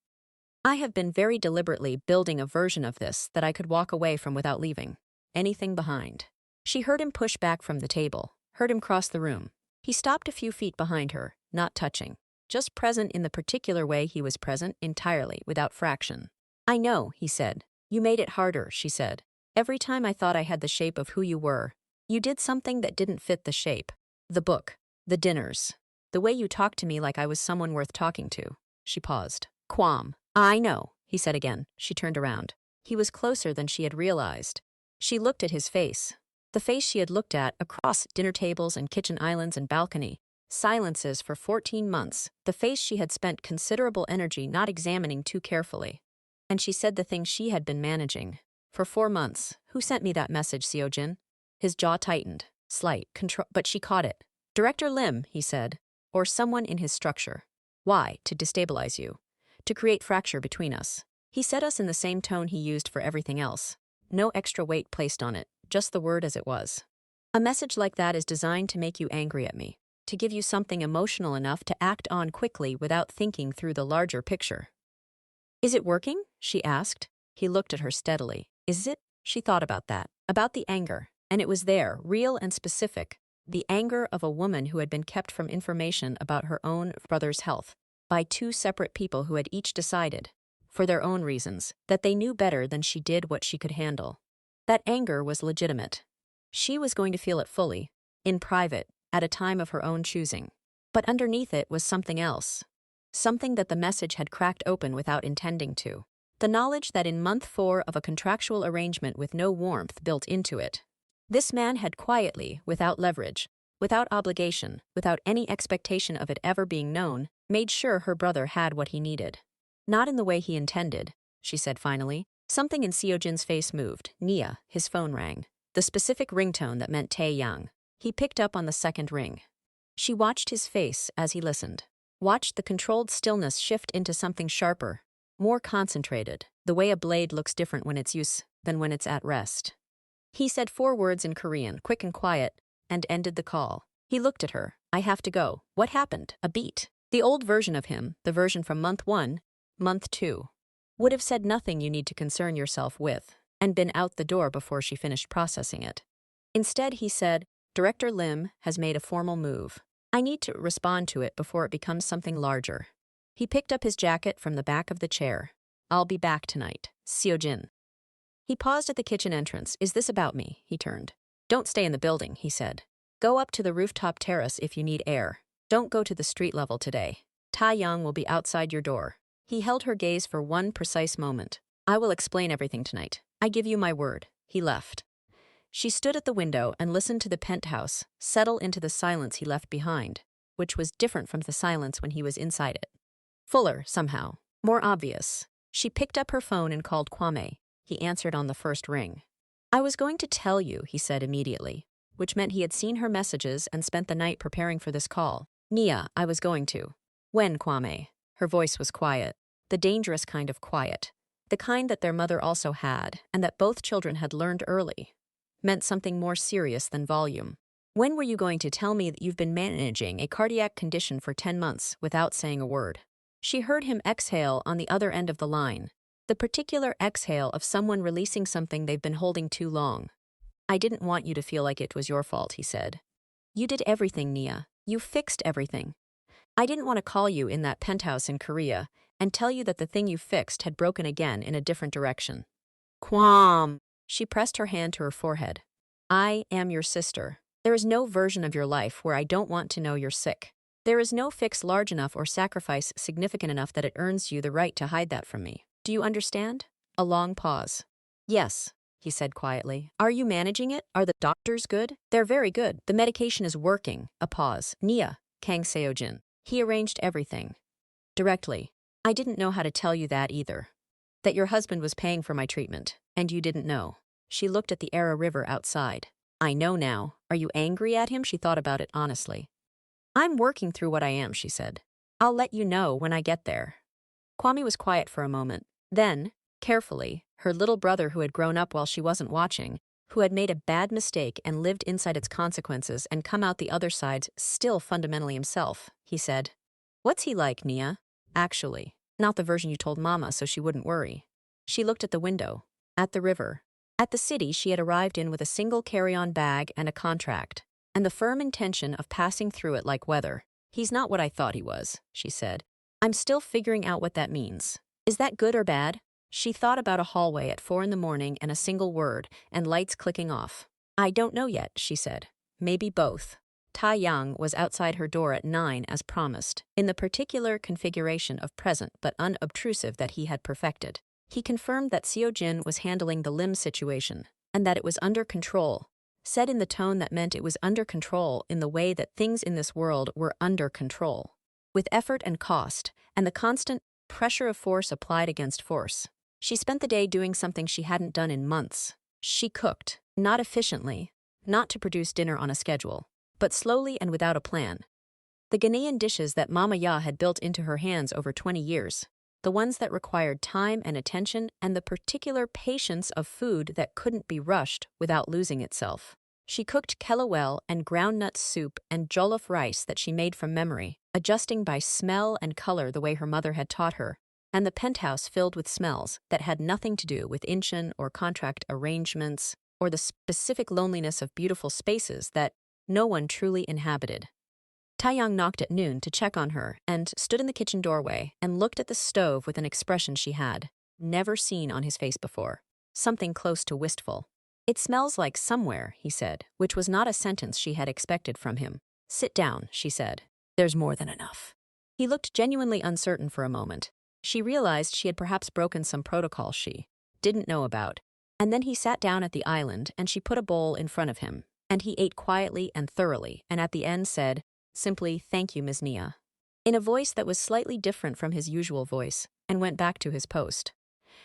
"I have been very deliberately building a version of this that I could walk away from without leaving anything behind." She heard him push back from the table, heard him cross the room. He stopped a few feet behind her, not touching, just present in the particular way he was present, entirely, without fraction. "I know," he said. "You made it harder," she said. "Every time I thought I had the shape of who you were, you did something that didn't fit the shape. The book, the dinners, the way you talked to me like I was someone worth talking to." She paused. "Kwam." "I know," he said again. She turned around. He was closer than she had realized. She looked at his face. The face she had looked at across dinner tables and kitchen islands and balcony, silences for 14 months, the face she had spent considerable energy not examining too carefully. And she said the thing she had been managing. "For 4 months. Who sent me that message, Seojin?" His jaw tightened. Slight control, but she caught it. "Director Lim," he said. "Or someone in his structure." "Why? To destabilize you. To create fracture between us." He said us in the same tone he used for everything else. No extra weight placed on it, just the word as it was. "A message like that is designed to make you angry at me, to give you something emotional enough to act on quickly without thinking through the larger picture." "Is it working?" she asked. He looked at her steadily. "Is it?" She thought about that, about the anger, and it was there, real and specific, the anger of a woman who had been kept from information about her own brother's health by 2 separate people who had each decided, for their own reasons, that they knew better than she did what she could handle. That anger was legitimate. She was going to feel it fully, in private, at a time of her own choosing. But underneath it was something else. Something that the message had cracked open without intending to. The knowledge that in month 4 of a contractual arrangement with no warmth built into it, this man had quietly, without leverage, without obligation, without any expectation of it ever being known, made sure her brother had what he needed. Not in the way he intended, she said finally. Something in Seojin's face moved. Nia, his phone rang. The specific ringtone that meant Tae-young. He picked up on the second ring. She watched his face as he listened. Watched the controlled stillness shift into something sharper, more concentrated, the way a blade looks different when it's used than when it's at rest. He said 4 words in Korean, quick and quiet, and ended the call. He looked at her. I have to go. What happened? A beat. The old version of him, the version from month 1, month 2, would have said nothing you need to concern yourself with, and been out the door before she finished processing it. Instead, he said, Director Lim has made a formal move. I need to respond to it before it becomes something larger. He picked up his jacket from the back of the chair. I'll be back tonight. Seojin. He paused at the kitchen entrance. Is this about me? He turned. Don't stay in the building, he said. Go up to the rooftop terrace if you need air. Don't go to the street level today. Tae-young will be outside your door. He held her gaze for one precise moment. I will explain everything tonight. I give you my word. He left. She stood at the window and listened to the penthouse settle into the silence he left behind, which was different from the silence when he was inside it. Fuller, somehow. More obvious. She picked up her phone and called Kwame. He answered on the first ring. I was going to tell you, he said immediately, which meant he had seen her messages and spent the night preparing for this call. Nia, I was going to. When, Kwame? Her voice was quiet, the dangerous kind of quiet, the kind that their mother also had, and that both children had learned early, meant something more serious than volume. When were you going to tell me that you've been managing a cardiac condition for 10 months without saying a word? She heard him exhale on the other end of the line, the particular exhale of someone releasing something they've been holding too long. I didn't want you to feel like it was your fault, he said. You did everything, Nia. You fixed everything. I didn't want to call you in that penthouse in Korea and tell you that the thing you fixed had broken again in a different direction. Kwam. She pressed her hand to her forehead. I am your sister. There is no version of your life where I don't want to know you're sick. There is no fix large enough or sacrifice significant enough that it earns you the right to hide that from me. Do you understand? A long pause. Yes, he said quietly. Are you managing it? Are the doctors good? They're very good. The medication is working. A pause. Nia, Kang Seojin. He arranged everything. Directly. I didn't know how to tell you that either. That your husband was paying for my treatment, and you didn't know. She looked at the Ara River outside. I know now. Are you angry at him? She thought about it honestly. I'm working through what I am, she said. I'll let you know when I get there. Kwame was quiet for a moment. Then, carefully, her little brother who had grown up while she wasn't watching, who had made a bad mistake and lived inside its consequences and come out the other side still fundamentally himself, he said. What's he like, Nia? Actually, not the version you told Mama so she wouldn't worry. She looked at the window, at the river, at the city she had arrived in with a single carry-on bag and a contract, and the firm intention of passing through it like weather. He's not what I thought he was, she said. I'm still figuring out what that means. Is that good or bad? She thought about a hallway at 4 a.m. and a single word, and lights clicking off. I don't know yet, she said. Maybe both. Tae-young was outside her door at 9 as promised, in the particular configuration of present but unobtrusive that he had perfected. He confirmed that Seojin was handling the Lim situation, and that it was under control, said in the tone that meant it was under control in the way that things in this world were under control, with effort and cost, and the constant pressure of force applied against force. She spent the day doing something she hadn't done in months. She cooked, not efficiently, not to produce dinner on a schedule, but slowly and without a plan. The Ghanaian dishes that Mama Ya had built into her hands over 20 years, the ones that required time and attention and the particular patience of food that couldn't be rushed without losing itself. She cooked kelawel and groundnut soup and jollof rice that she made from memory, adjusting by smell and color the way her mother had taught her, and the penthouse filled with smells that had nothing to do with inchin or contract arrangements or the specific loneliness of beautiful spaces that no one truly inhabited. Tae-young knocked at noon to check on her and stood in the kitchen doorway and looked at the stove with an expression she had never seen on his face before, something close to wistful. "It smells like somewhere," he said, which was not a sentence she had expected from him. "Sit down," she said. "There's more than enough." He looked genuinely uncertain for a moment. She realized she had perhaps broken some protocol she didn't know about. And then he sat down at the island and she put a bowl in front of him. And he ate quietly and thoroughly, and at the end said, simply, "Thank you, Ms. Nia," in a voice that was slightly different from his usual voice, and went back to his post.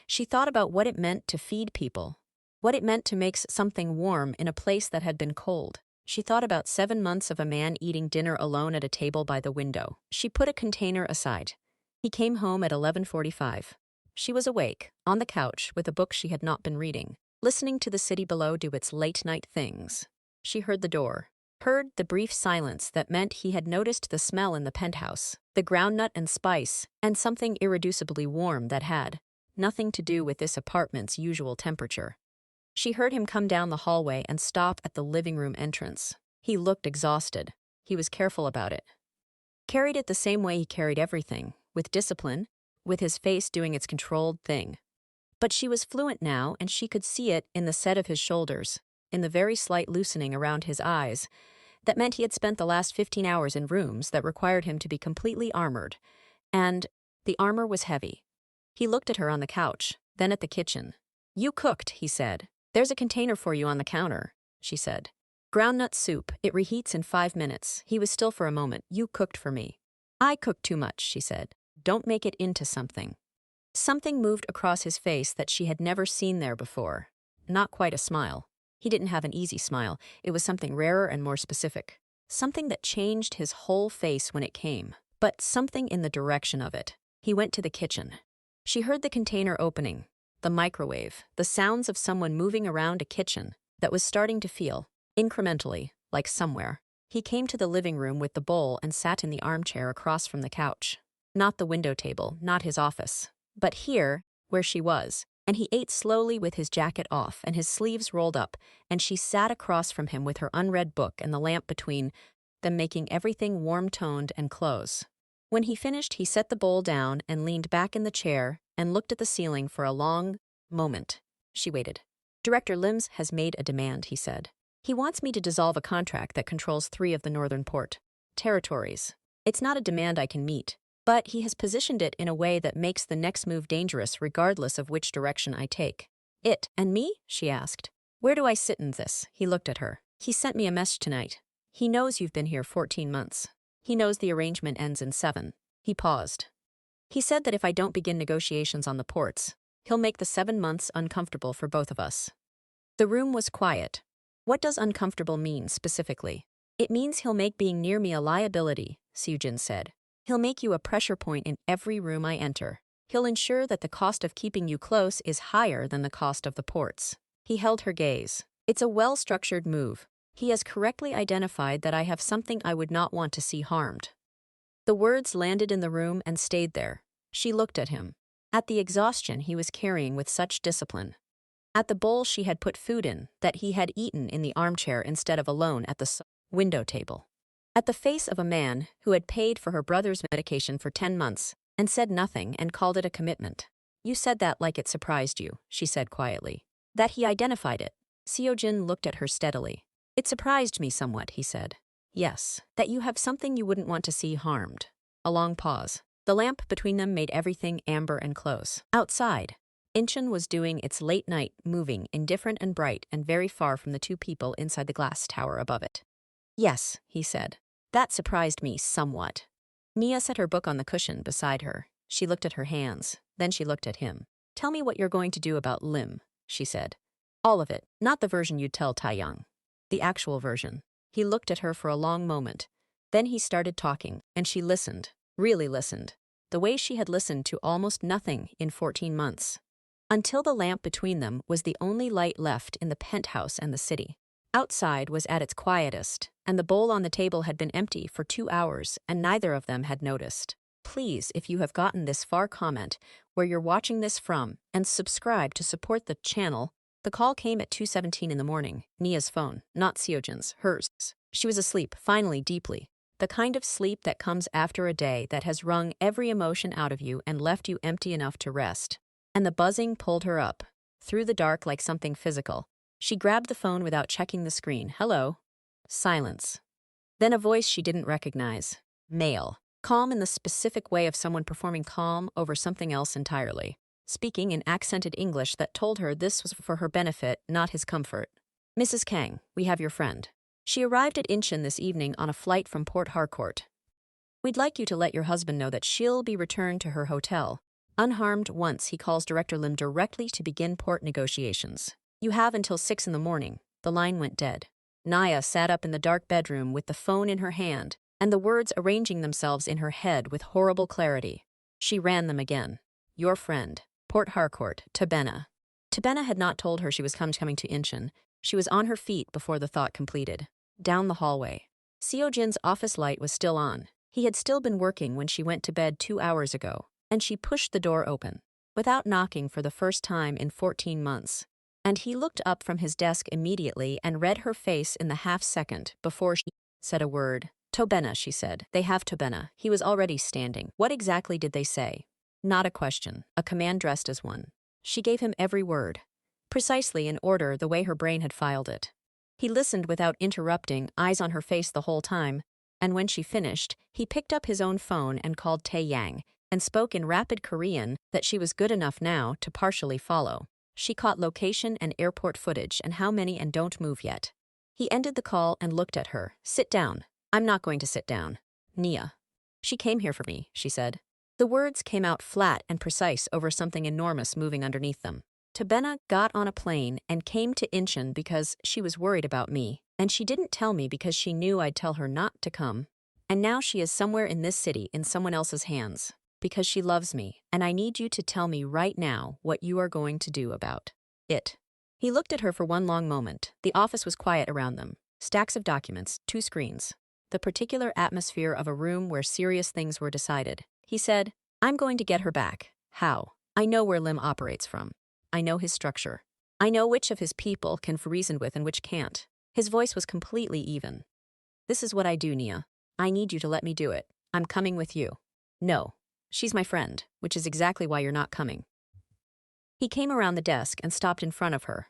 She thought about what it meant to feed people, what it meant to make something warm in a place that had been cold. She thought about 7 months of a man eating dinner alone at a table by the window. She put a container aside. He came home at 11:45. She was awake, on the couch, with a book she had not been reading, listening to the city below do its late-night things. She heard the door, heard the brief silence that meant he had noticed the smell in the penthouse, the groundnut and spice, and something irreducibly warm that had nothing to do with this apartment's usual temperature. She heard him come down the hallway and stop at the living room entrance. He looked exhausted. He was careful about it. Carried it the same way he carried everything, with discipline, with his face doing its controlled thing. But she was fluent now, and she could see it in the set of his shoulders, in the very slight loosening around his eyes. That meant he had spent the last 15 hours in rooms that required him to be completely armored. And the armor was heavy. He looked at her on the couch, then at the kitchen. "You cooked," he said. "There's a container for you on the counter," she said. "Groundnut soup. It reheats in 5 minutes." He was still for a moment. "You cooked for me." "I cooked too much," she said. "Don't make it into something." Something moved across his face that she had never seen there before. Not quite a smile. He didn't have an easy smile. It was something rarer and more specific. Something that changed his whole face when it came. But something in the direction of it. He went to the kitchen. She heard the container opening, the microwave, the sounds of someone moving around a kitchen that was starting to feel, incrementally, like somewhere. He came to the living room with the bowl and sat in the armchair across from the couch. Not the window table, not his office, but here, where she was. And he ate slowly with his jacket off and his sleeves rolled up, and she sat across from him with her unread book and the lamp between them, making everything warm-toned and close. When he finished, he set the bowl down and leaned back in the chair and looked at the ceiling for a long moment. She waited. "Director Lims has made a demand," he said. "He wants me to dissolve a contract that controls 3 of the northern port territories. It's not a demand I can meet, but he has positioned it in a way that makes the next move dangerous regardless of which direction I take." "It and me?" she asked. "Where do I sit in this?" He looked at her. "He sent me a message tonight. He knows you've been here 14 months. He knows the arrangement ends in 7. He paused. "He said that if I don't begin negotiations on the ports, he'll make the 7 months uncomfortable for both of us." The room was quiet. "What does uncomfortable mean, specifically?" "It means he'll make being near me a liability," Seojin said. "He'll make you a pressure point in every room I enter. He'll ensure that the cost of keeping you close is higher than the cost of the ports." He held her gaze. "It's a well-structured move. He has correctly identified that I have something I would not want to see harmed." The words landed in the room and stayed there. She looked at him. At the exhaustion he was carrying with such discipline. At the bowl she had put food in, that he had eaten in the armchair instead of alone at the window table. At the face of a man who had paid for her brother's medication for 10 months and said nothing and called it a commitment. "You said that like it surprised you," she said quietly. "That he identified it." Seojin looked at her steadily. "It surprised me somewhat," he said. "Yes, that you have something you wouldn't want to see harmed." A long pause. The lamp between them made everything amber and close. Outside, Incheon was doing its late night moving, indifferent and bright, and very far from the 2 people inside the glass tower above it. "Yes," he said. "That surprised me somewhat." Nia set her book on the cushion beside her. She looked at her hands. Then she looked at him. "Tell me what you're going to do about Lim," she said. "All of it, not the version you'd tell Taeyang. The actual version." He looked at her for a long moment. Then he started talking, and she listened, really listened, the way she had listened to almost nothing in 14 months. Until the lamp between them was the only light left in the penthouse and the city. Outside was at its quietest, and the bowl on the table had been empty for 2 hours, and neither of them had noticed. Please, if you have gotten this far, comment where you're watching this from, and subscribe to support the channel. The call came at 2:17 in the morning. Nia's phone, not Seojin's, hers. She was asleep, finally, deeply. The kind of sleep that comes after a day that has wrung every emotion out of you and left you empty enough to rest. And the buzzing pulled her up, through the dark like something physical. She grabbed the phone without checking the screen. Hello. Silence. Then a voice she didn't recognize. Male. Calm in the specific way of someone performing calm over something else entirely. Speaking in accented English that told her this was for her benefit, not his comfort. Mrs. Kang, we have your friend. She arrived at Incheon this evening on a flight from Port Harcourt. We'd like you to let your husband know that she'll be returned to her hotel, unharmed once he calls Director Lim directly to begin port negotiations. You have until 6 in the morning. The line went dead. Naya sat up in the dark bedroom with the phone in her hand, and the words arranging themselves in her head with horrible clarity. She ran them again. Your friend. Port Harcourt, Tabena. Tabena had not told her she was coming to Incheon. She was on her feet before the thought completed. Down the hallway. Seojin's office light was still on. He had still been working when she went to bed 2 hours ago, and she pushed the door open, without knocking for the first time in 14 months. And he looked up from his desk immediately and read her face in the half-second before she said a word. Tobena, she said. They have Tobena. He was already standing. What exactly did they say? Not a question, a command dressed as one. She gave him every word, precisely in order the way her brain had filed it. He listened without interrupting, eyes on her face the whole time, and when she finished, he picked up his own phone and called Tae Yang, and spoke in rapid Korean that she was good enough now to partially follow. She caught location and airport footage and how many and don't move yet. He ended the call and looked at her. Sit down. I'm not going to sit down. Nia. She came here for me, she said. The words came out flat and precise over something enormous moving underneath them. Tabena got on a plane and came to Incheon because she was worried about me, and she didn't tell me because she knew I'd tell her not to come. And now she is somewhere in this city in someone else's hands, because she loves me, and I need you to tell me right now what you are going to do about it. He looked at her for one long moment. The office was quiet around them. Stacks of documents, 2 screens. The particular atmosphere of a room where serious things were decided. He said, I'm going to get her back. How? I know where Lim operates from. I know his structure. I know which of his people can reason with and which can't. His voice was completely even. This is what I do, Nia. I need you to let me do it. I'm coming with you. No. She's my friend, which is exactly why you're not coming. He came around the desk and stopped in front of her.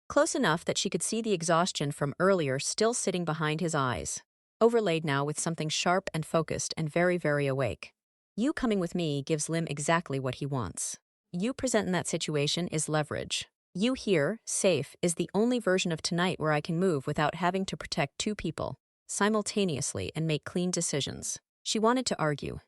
Close enough that she could see the exhaustion from earlier still sitting behind his eyes, overlaid now with something sharp and focused and very, very awake. You coming with me gives Lim exactly what he wants. You present in that situation is leverage. You here, safe, is the only version of tonight where I can move without having to protect 2 people simultaneously and make clean decisions. She wanted to argue.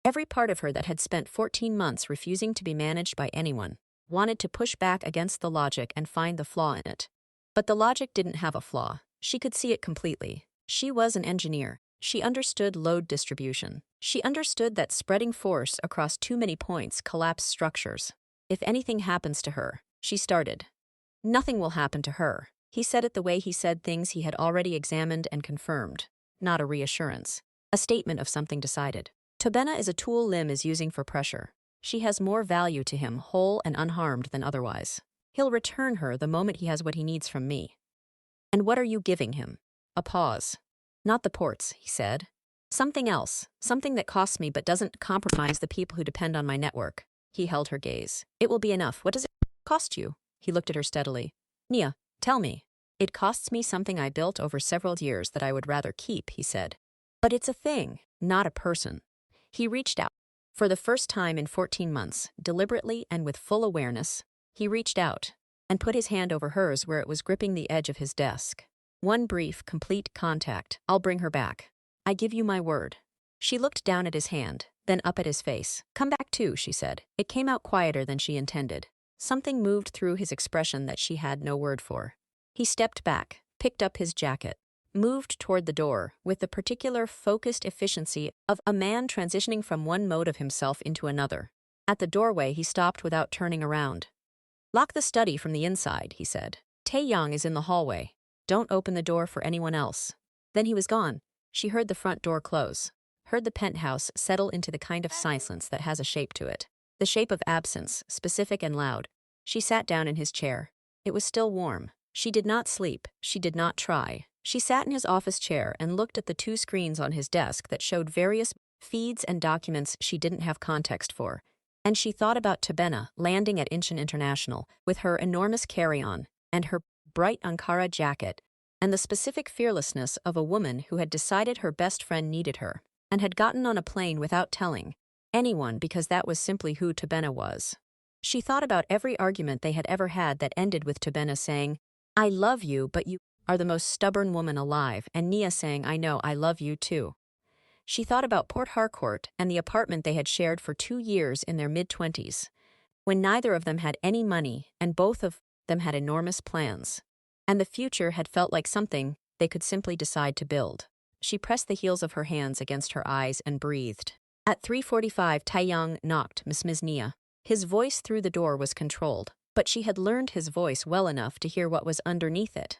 Every part of her that had spent 14 months refusing to be managed by anyone wanted to push back against the logic and find the flaw in it. But the logic didn't have a flaw. She could see it completely. She was an engineer. She understood load distribution. She understood that spreading force across too many points collapsed structures. If anything happens to her, she started. Nothing will happen to her. He said it the way he said things he had already examined and confirmed. Not a reassurance. A statement of something decided. Tobena is a tool Lim is using for pressure. She has more value to him whole and unharmed than otherwise. He'll return her the moment he has what he needs from me. And what are you giving him? A pause. Not the ports, he said. Something else. Something that costs me but doesn't compromise the people who depend on my network. He held her gaze. It will be enough. What does it cost you? He looked at her steadily. Nia, tell me. It costs me something I built over several years that I would rather keep, he said. But it's a thing, not a person. He reached out. For the first time in 14 months, deliberately and with full awareness, he reached out and put his hand over hers where it was gripping the edge of his desk. One brief, complete contact. I'll bring her back. I give you my word. She looked down at his hand, then up at his face. Come back too, she said. It came out quieter than she intended. Something moved through his expression that she had no word for. He stepped back, picked up his jacket, moved toward the door with the particular focused efficiency of a man transitioning from one mode of himself into another. At the doorway, he stopped without turning around. Lock the study from the inside, he said. Taeyang is in the hallway. Don't open the door for anyone else. Then he was gone. She heard the front door close, heard the penthouse settle into the kind of silence that has a shape to it. The shape of absence, specific and loud. She sat down in his chair. It was still warm. She did not sleep. She did not try. She sat in his office chair and looked at the 2 screens on his desk that showed various feeds and documents she didn't have context for. And she thought about Tabena landing at Incheon International with her enormous carry-on and her bright Ankara jacket, and the specific fearlessness of a woman who had decided her best friend needed her, and had gotten on a plane without telling anyone because that was simply who Tabena was. She thought about every argument they had ever had that ended with Tabena saying, "I love you, but you are the most stubborn woman alive," and Nia saying, "I know, I love you too." She thought about Port Harcourt and the apartment they had shared for 2 years in their mid-20s, when neither of them had any money and both of them had enormous plans. And the future had felt like something they could simply decide to build. She pressed the heels of her hands against her eyes and breathed. At 3:45, Taeyang knocked Ms. Nia. His voice through the door was controlled, but she had learned his voice well enough to hear what was underneath it.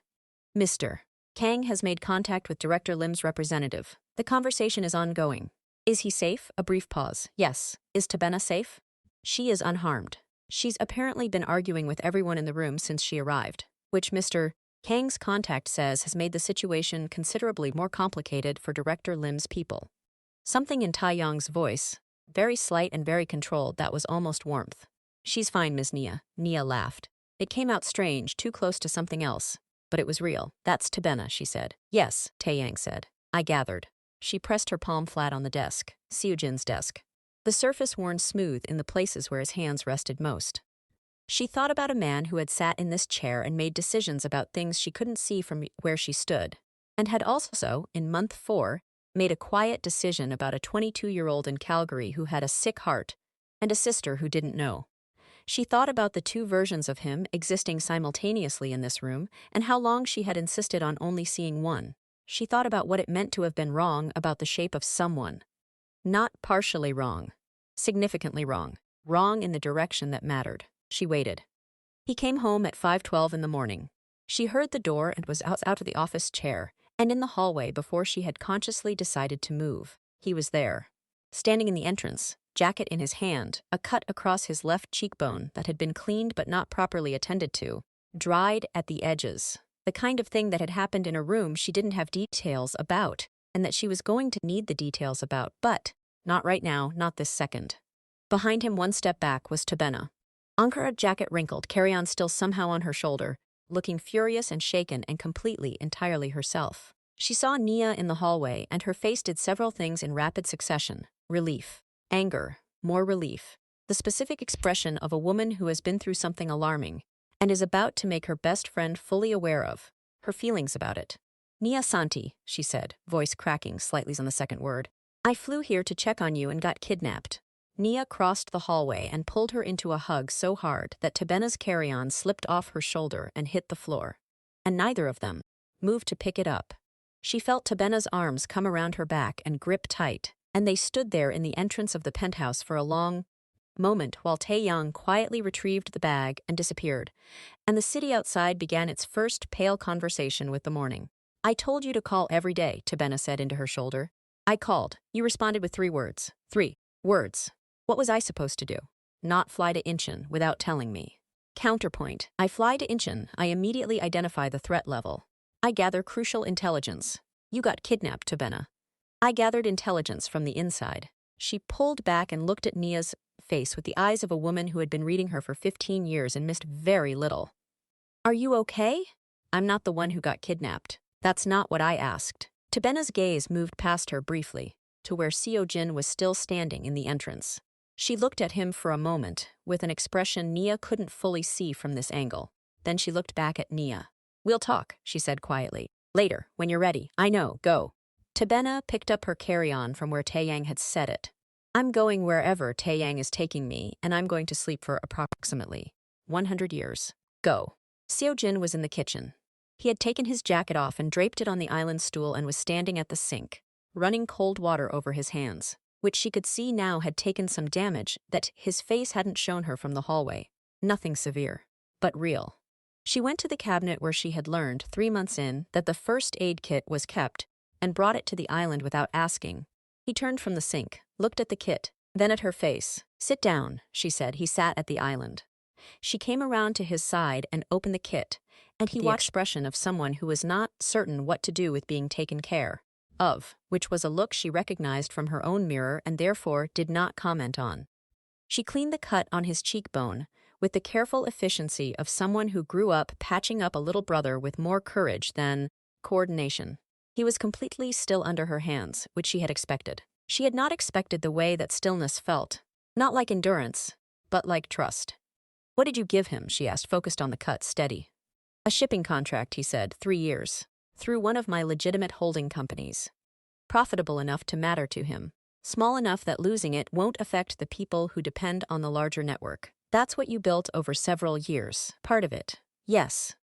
"Mr. Kang has made contact with Director Lim's representative. The conversation is ongoing. Is he safe?" A brief pause. "Yes. Is Tabena safe?" "She is unharmed. She's apparently been arguing with everyone in the room since she arrived, which Mr. Kang's contact says has made the situation considerably more complicated for Director Lim's people." Something in Taeyang's voice, very slight and very controlled, that was almost warmth. "She's fine, Ms. Nia." Nia laughed. It came out strange, too close to something else, but it was real. "That's Tabena," she said. "Yes," Taeyang said. "I gathered." She pressed her palm flat on the desk, Seojin's desk. The surface worn smooth in the places where his hands rested most. She thought about a man who had sat in this chair and made decisions about things she couldn't see from where she stood, and had also, in month 4, made a quiet decision about a 22-year-old in Calgary who had a sick heart and a sister who didn't know. She thought about the 2 versions of him existing simultaneously in this room and how long she had insisted on only seeing one. She thought about what it meant to have been wrong about the shape of someone. Not partially wrong. Significantly wrong. Wrong in the direction that mattered. She waited. He came home at 5:12 in the morning. She heard the door and was out of the office chair and in the hallway before she had consciously decided to move. He was there, standing in the entrance, jacket in his hand, a cut across his left cheekbone that had been cleaned but not properly attended to, dried at the edges, the kind of thing that had happened in a room she didn't have details about, and that she was going to need the details about, but not right now, not this second. Behind him, one step back, was Tabena. Ankara jacket wrinkled, carry-on still somehow on her shoulder, looking furious and shaken and completely, entirely herself. She saw Nia in the hallway, and her face did several things in rapid succession. Relief. Anger. More relief. The specific expression of a woman who has been through something alarming and is about to make her best friend fully aware of her feelings about it. "Nia Santi," she said, voice cracking slightly on the second word. "I flew here to check on you and got kidnapped." Nia crossed the hallway and pulled her into a hug so hard that Tabena's carry-on slipped off her shoulder and hit the floor. And neither of them moved to pick it up. She felt Tabena's arms come around her back and grip tight, and they stood there in the entrance of the penthouse for a long moment while Taeyang quietly retrieved the bag and disappeared, and the city outside began its first pale conversation with the morning. "I told you to call every day," Tabena said into her shoulder. "I called. You responded with 3 words. 3 words. What was I supposed to do? Not fly to Incheon without telling me. Counterpoint. I fly to Incheon. I immediately identify the threat level. I gather crucial intelligence. You got kidnapped, Tabena. I gathered intelligence from the inside." She pulled back and looked at Nia's face with the eyes of a woman who had been reading her for 15 years and missed very little. "Are you okay?" "I'm not the one who got kidnapped. That's not what I asked." Tabena's gaze moved past her briefly to where Seojin was still standing in the entrance. She looked at him for a moment, with an expression Nia couldn't fully see from this angle. Then she looked back at Nia. "We'll talk," she said quietly. "Later, when you're ready. I know, go." Tabena picked up her carry-on from where Taeyang had set it. "I'm going wherever Taeyang is taking me, and I'm going to sleep for approximately 100 years. Go." Seojin was in the kitchen. He had taken his jacket off and draped it on the island stool and was standing at the sink, running cold water over his hands, which she could see now had taken some damage that his face hadn't shown her from the hallway. Nothing severe, but real. She went to the cabinet where she had learned 3 months in that the first aid kit was kept and brought it to the island without asking. He turned from the sink, looked at the kit, then at her face. "Sit down," she said. He sat at the island. She came around to his side and opened the kit, and he watched the expression of someone who was not certain what to do with being taken care of, which was a look she recognized from her own mirror and therefore did not comment on. She cleaned the cut on his cheekbone, with the careful efficiency of someone who grew up patching up a little brother with more courage than coordination. He was completely still under her hands, which she had expected. She had not expected the way that stillness felt. Not like endurance, but like trust. "What did you give him?" she asked, focused on the cut, steady. "A shipping contract," he said, 3 years. "Through one of my legitimate holding companies. Profitable enough to matter to him. Small enough that losing it won't affect the people who depend on the larger network. That's what you built over several years. Part of it. Yes."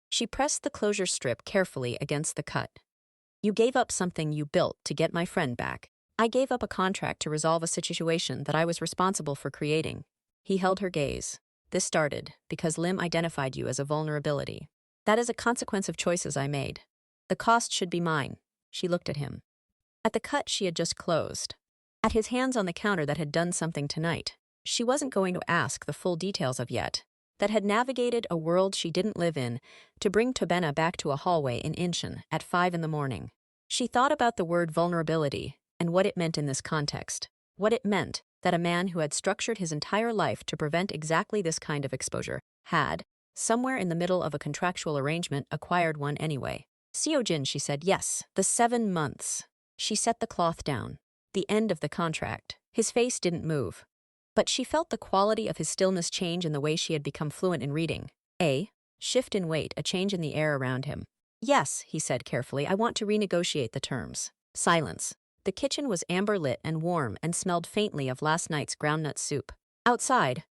She pressed the closure strip carefully against the cut. "You gave up something you built to get my friend back. I gave up a contract to resolve a situation that I was responsible for creating." He held her gaze. "This started because Lim identified you as a vulnerability. That is a consequence of choices I made. The cost should be mine." She looked at him. At the cut she had just closed. At his hands on the counter that had done something tonight. She wasn't going to ask the full details of yet. That had navigated a world she didn't live in to bring Tobena back to a hallway in Incheon at 5 in the morning. She thought about the word vulnerability and what it meant in this context. What it meant that a man who had structured his entire life to prevent exactly this kind of exposure had, somewhere in the middle of a contractual arrangement, acquired one anyway. "Seojin," she said, "yes, the 7 months." She set the cloth down. The end of the contract. His face didn't move. But she felt the quality of his stillness change in the way she had become fluent in reading. A shift in weight, a change in the air around him. "Yes," he said carefully, "I want to renegotiate the terms." Silence. The kitchen was amber-lit and warm and smelled faintly of last night's groundnut soup. Outside,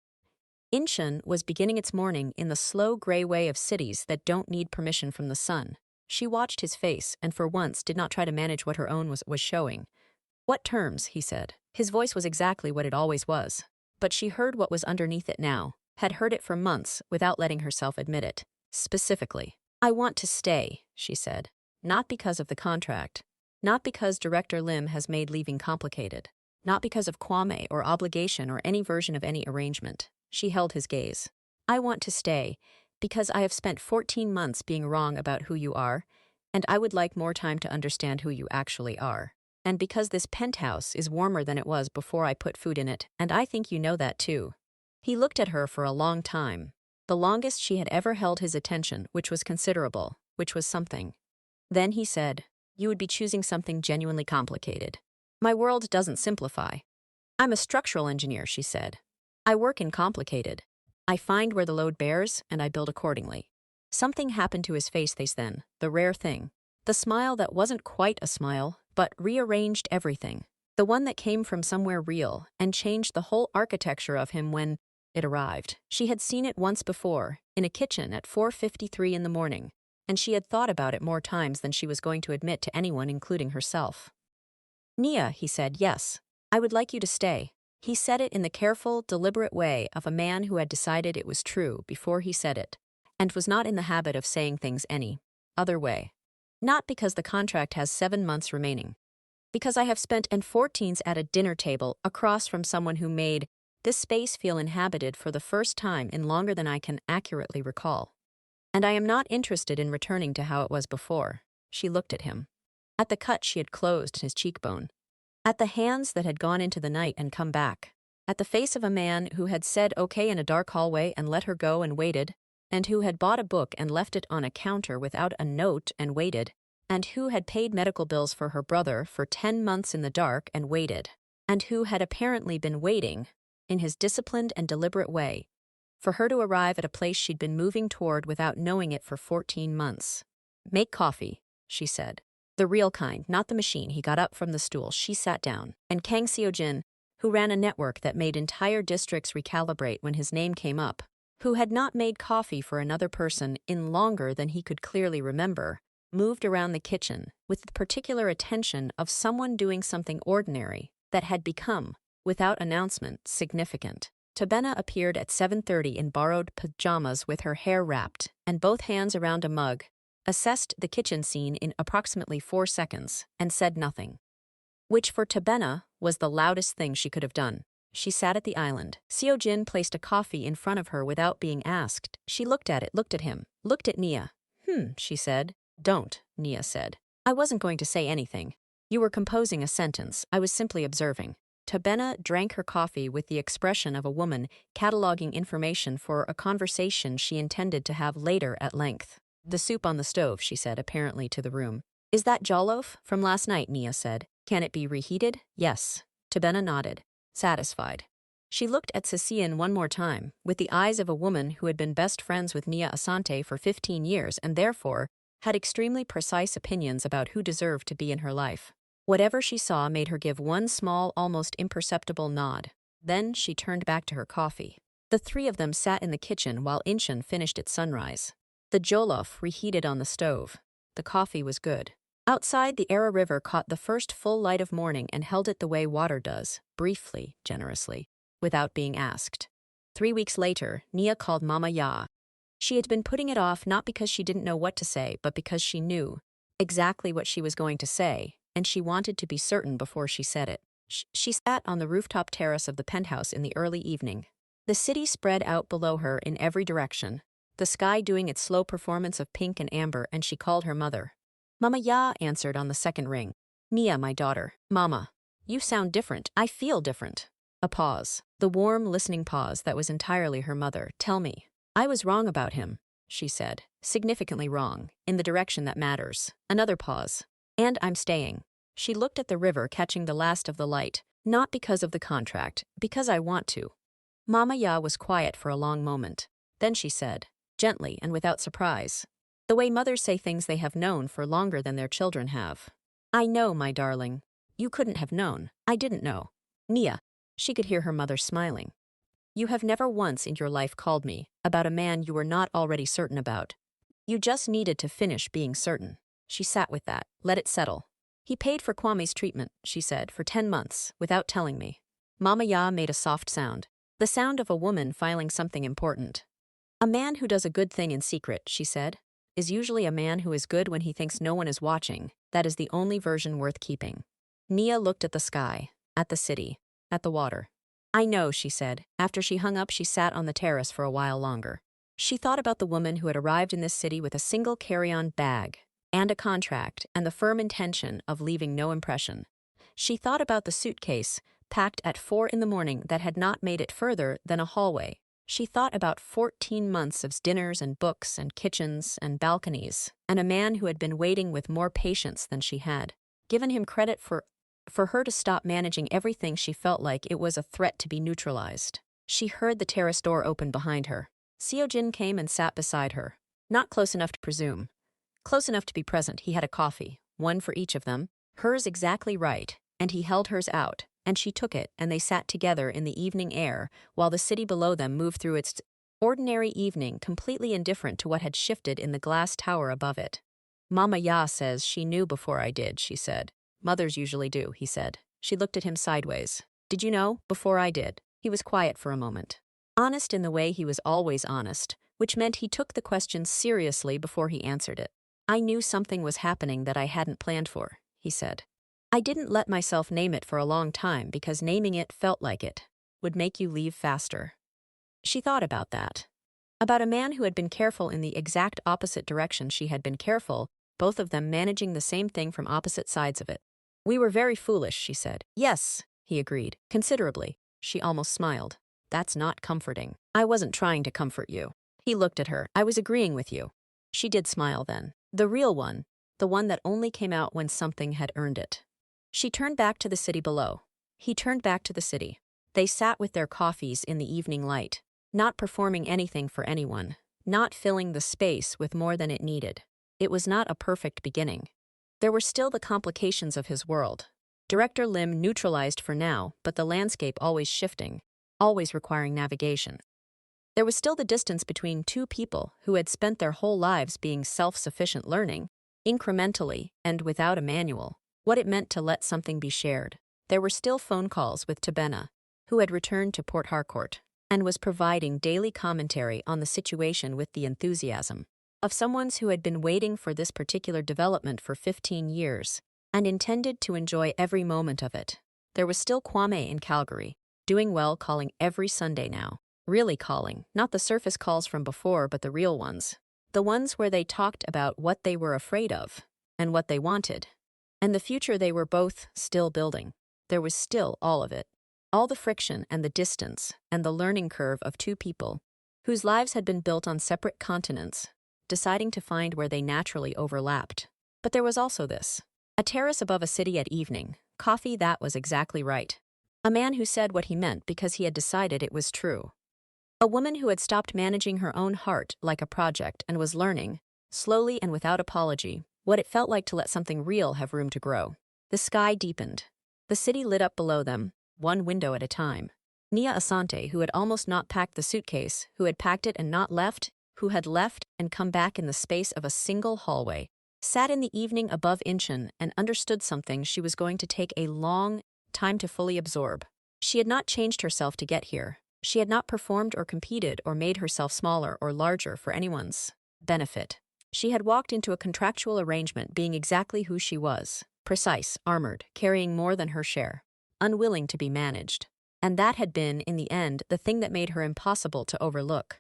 Incheon was beginning its morning in the slow gray way of cities that don't need permission from the sun. She watched his face and for once did not try to manage what her own was showing. "What terms?" he said. His voice was exactly what it always was. But she heard what was underneath it now, had heard it for months without letting herself admit it. Specifically, "I want to stay," she said. "Not because of the contract. Not because Director Lim has made leaving complicated. Not because of Kwame or obligation or any version of any arrangement." She held his gaze. "I want to stay because I have spent 14 months being wrong about who you are, and I would like more time to understand who you actually are. And because this penthouse is warmer than it was before I put food in it, and I think you know that too." He looked at her for a long time. The longest she had ever held his attention, which was considerable, which was something. Then he said, "You would be choosing something genuinely complicated." "My world doesn't simplify." "I'm a structural engineer," she said. "I work in complicated. I find where the load bears, and I build accordingly." Something happened to his face then, the rare thing. The smile that wasn't quite a smile, but rearranged everything. The one that came from somewhere real and changed the whole architecture of him when it arrived. She had seen it once before, in a kitchen at 4:53 in the morning, and she had thought about it more times than she was going to admit to anyone, including herself. "Nia," he said, "yes, I would like you to stay." He said it in the careful, deliberate way of a man who had decided it was true before he said it, and was not in the habit of saying things any other way. "Not because the contract has 7 months remaining. Because I have spent 14s at a dinner table across from someone who made this space feel inhabited for the first time in longer than I can accurately recall. And I am not interested in returning to how it was before." She looked at him. At the cut she had closed his cheekbone. At the hands that had gone into the night and come back. At the face of a man who had said okay in a dark hallway and let her go and waited, and who had bought a book and left it on a counter without a note and waited, and who had paid medical bills for her brother for 10 months in the dark and waited, and who had apparently been waiting, in his disciplined and deliberate way, for her to arrive at a place she'd been moving toward without knowing it for 14 months. "Make coffee," she said. "The real kind, not the machine." He got up from the stool. She sat down. And Kang Seojin, who ran a network that made entire districts recalibrate when his name came up, who had not made coffee for another person in longer than he could clearly remember, moved around the kitchen with the particular attention of someone doing something ordinary that had become, without announcement, significant. Tobena appeared at 7:30 in borrowed pajamas with her hair wrapped and both hands around a mug, assessed the kitchen scene in approximately 4 seconds, and said nothing. Which for Tobena was the loudest thing she could have done. She sat at the island. Seojin placed a coffee in front of her without being asked. She looked at it, looked at him, looked at Nia. She said. "Don't," Nia said. "I wasn't going to say anything. You were composing a sentence. I was simply observing." Tabena drank her coffee with the expression of a woman cataloging information for a conversation she intended to have later at length. The soup on the stove, she said, apparently to the room. Is that jollof? From last night, Nia said. Can it be reheated? Yes. Tabena nodded, satisfied. She looked at Cecian one more time, with the eyes of a woman who had been best friends with Nia Asante for 15 years and therefore had extremely precise opinions about who deserved to be in her life. Whatever she saw made her give one small, almost imperceptible nod. Then she turned back to her coffee. The three of them sat in the kitchen while Incheon finished its sunrise. The jollof reheated on the stove. The coffee was good. Outside, the Era River caught the first full light of morning and held it the way water does, briefly, generously, without being asked. 3 weeks later, Nia called Mama Ya. She had been putting it off not because she didn't know what to say, but because she knew exactly what she was going to say, and she wanted to be certain before she said it. She sat on the rooftop terrace of the penthouse in the early evening. The city spread out below her in every direction, the sky doing its slow performance of pink and amber, and she called her mother. Mama Ya answered on the second ring. Nia, my daughter. Mama, you sound different. I feel different. A pause. The warm, listening pause that was entirely her mother. Tell me. I was wrong about him, she said. Significantly wrong, in the direction that matters. Another pause. And I'm staying. She looked at the river, catching the last of the light. Not because of the contract, because I want to. Mama Ya was quiet for a long moment. Then she said, gently and without surprise, the way mothers say things they have known for longer than their children have. I know, my darling. You couldn't have known. I didn't know. Nia. She could hear her mother smiling. You have never once in your life called me about a man you were not already certain about. You just needed to finish being certain. She sat with that, let it settle. He paid for Kwame's treatment, she said, for 10 months, without telling me. Mama Ya made a soft sound. The sound of a woman filing something important. A man who does a good thing in secret, she said, is usually a man who is good when he thinks no one is watching. That is the only version worth keeping. Nia looked at the sky, at the city, at the water. I know, she said. After she hung up, she sat on the terrace for a while longer. She thought about the woman who had arrived in this city with a single carry-on bag, and a contract, and the firm intention of leaving no impression. She thought about the suitcase, packed at 4 in the morning, that had not made it further than a hallway. She thought about 14 months of dinners and books and kitchens and balconies, and a man who had been waiting with more patience than she had. Given him credit for her to stop managing everything, she felt like it was a threat to be neutralized. She heard the terrace door open behind her. Seojin came and sat beside her. Not close enough to presume. Close enough to be present. He had a coffee, one for each of them, hers exactly right, and he held hers out, and she took it, and they sat together in the evening air while the city below them moved through its ordinary evening, completely indifferent to what had shifted in the glass tower above it. Mama Ya says she knew before I did, she said. Mothers usually do, he said. She looked at him sideways. Did you know? Before I did. He was quiet for a moment. Honest in the way he was always honest, which meant he took the question seriously before he answered it. I knew something was happening that I hadn't planned for, he said. I didn't let myself name it for a long time because naming it felt like it would make you leave faster. She thought about that. About a man who had been careful in the exact opposite direction she had been careful, both of them managing the same thing from opposite sides of it. We were very foolish, she said. Yes, he agreed, considerably. She almost smiled. That's not comforting. I wasn't trying to comfort you. He looked at her. I was agreeing with you. She did smile then. The real one, the one that only came out when something had earned it. She turned back to the city below. He turned back to the city. They sat with their coffees in the evening light, not performing anything for anyone, not filling the space with more than it needed. It was not a perfect beginning. There were still the complications of his world. Director Lim neutralized for now, but the landscape always shifting, always requiring navigation. There was still the distance between two people who had spent their whole lives being self-sufficient, learning, incrementally and without a manual, what it meant to let something be shared. There were still phone calls with Tabena, who had returned to Port Harcourt, and was providing daily commentary on the situation with the enthusiasm of someone who had been waiting for this particular development for 15 years, and intended to enjoy every moment of it. There was still Kwame in Calgary, doing well, calling every Sunday now. Really calling, not the surface calls from before, but the real ones. The ones where they talked about what they were afraid of, and what they wanted, and the future they were both still building. There was still all of it. All the friction and the distance and the learning curve of two people whose lives had been built on separate continents, deciding to find where they naturally overlapped. But there was also this. A terrace above a city at evening, coffee that was exactly right. A man who said what he meant because he had decided it was true. A woman who had stopped managing her own heart like a project and was learning, slowly and without apology, what it felt like to let something real have room to grow. The sky deepened. The city lit up below them, one window at a time. Nia Asante, who had almost not packed the suitcase, who had packed it and not left, who had left and come back in the space of a single hallway, sat in the evening above Incheon and understood something she was going to take a long time to fully absorb. She had not changed herself to get here. She had not performed or competed or made herself smaller or larger for anyone's benefit. She had walked into a contractual arrangement being exactly who she was, precise, armored, carrying more than her share, unwilling to be managed. And that had been, in the end, the thing that made her impossible to overlook.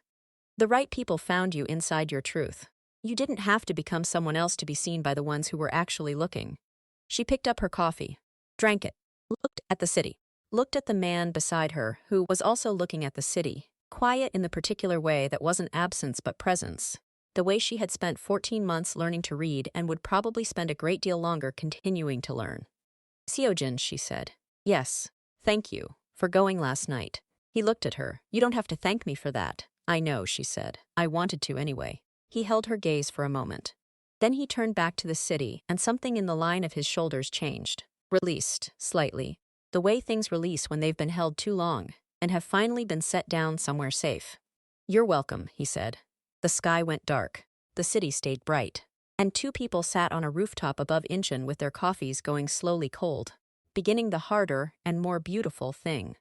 The right people found you inside your truth. You didn't have to become someone else to be seen by the ones who were actually looking. She picked up her coffee, drank it, looked at the city, looked at the man beside her who was also looking at the city, quiet in the particular way that wasn't absence but presence, the way she had spent 14 months learning to read and would probably spend a great deal longer continuing to learn. Seojin, she said. Yes, thank you. For going last night. He looked at her. You don't have to thank me for that. I know, she said. I wanted to anyway. He held her gaze for a moment. Then he turned back to the city, and something in the line of his shoulders changed. Released, slightly. The way things release when they've been held too long, and have finally been set down somewhere safe. You're welcome, he said. The sky went dark. The city stayed bright. And two people sat on a rooftop above Incheon with their coffees going slowly cold, beginning the harder and more beautiful thing.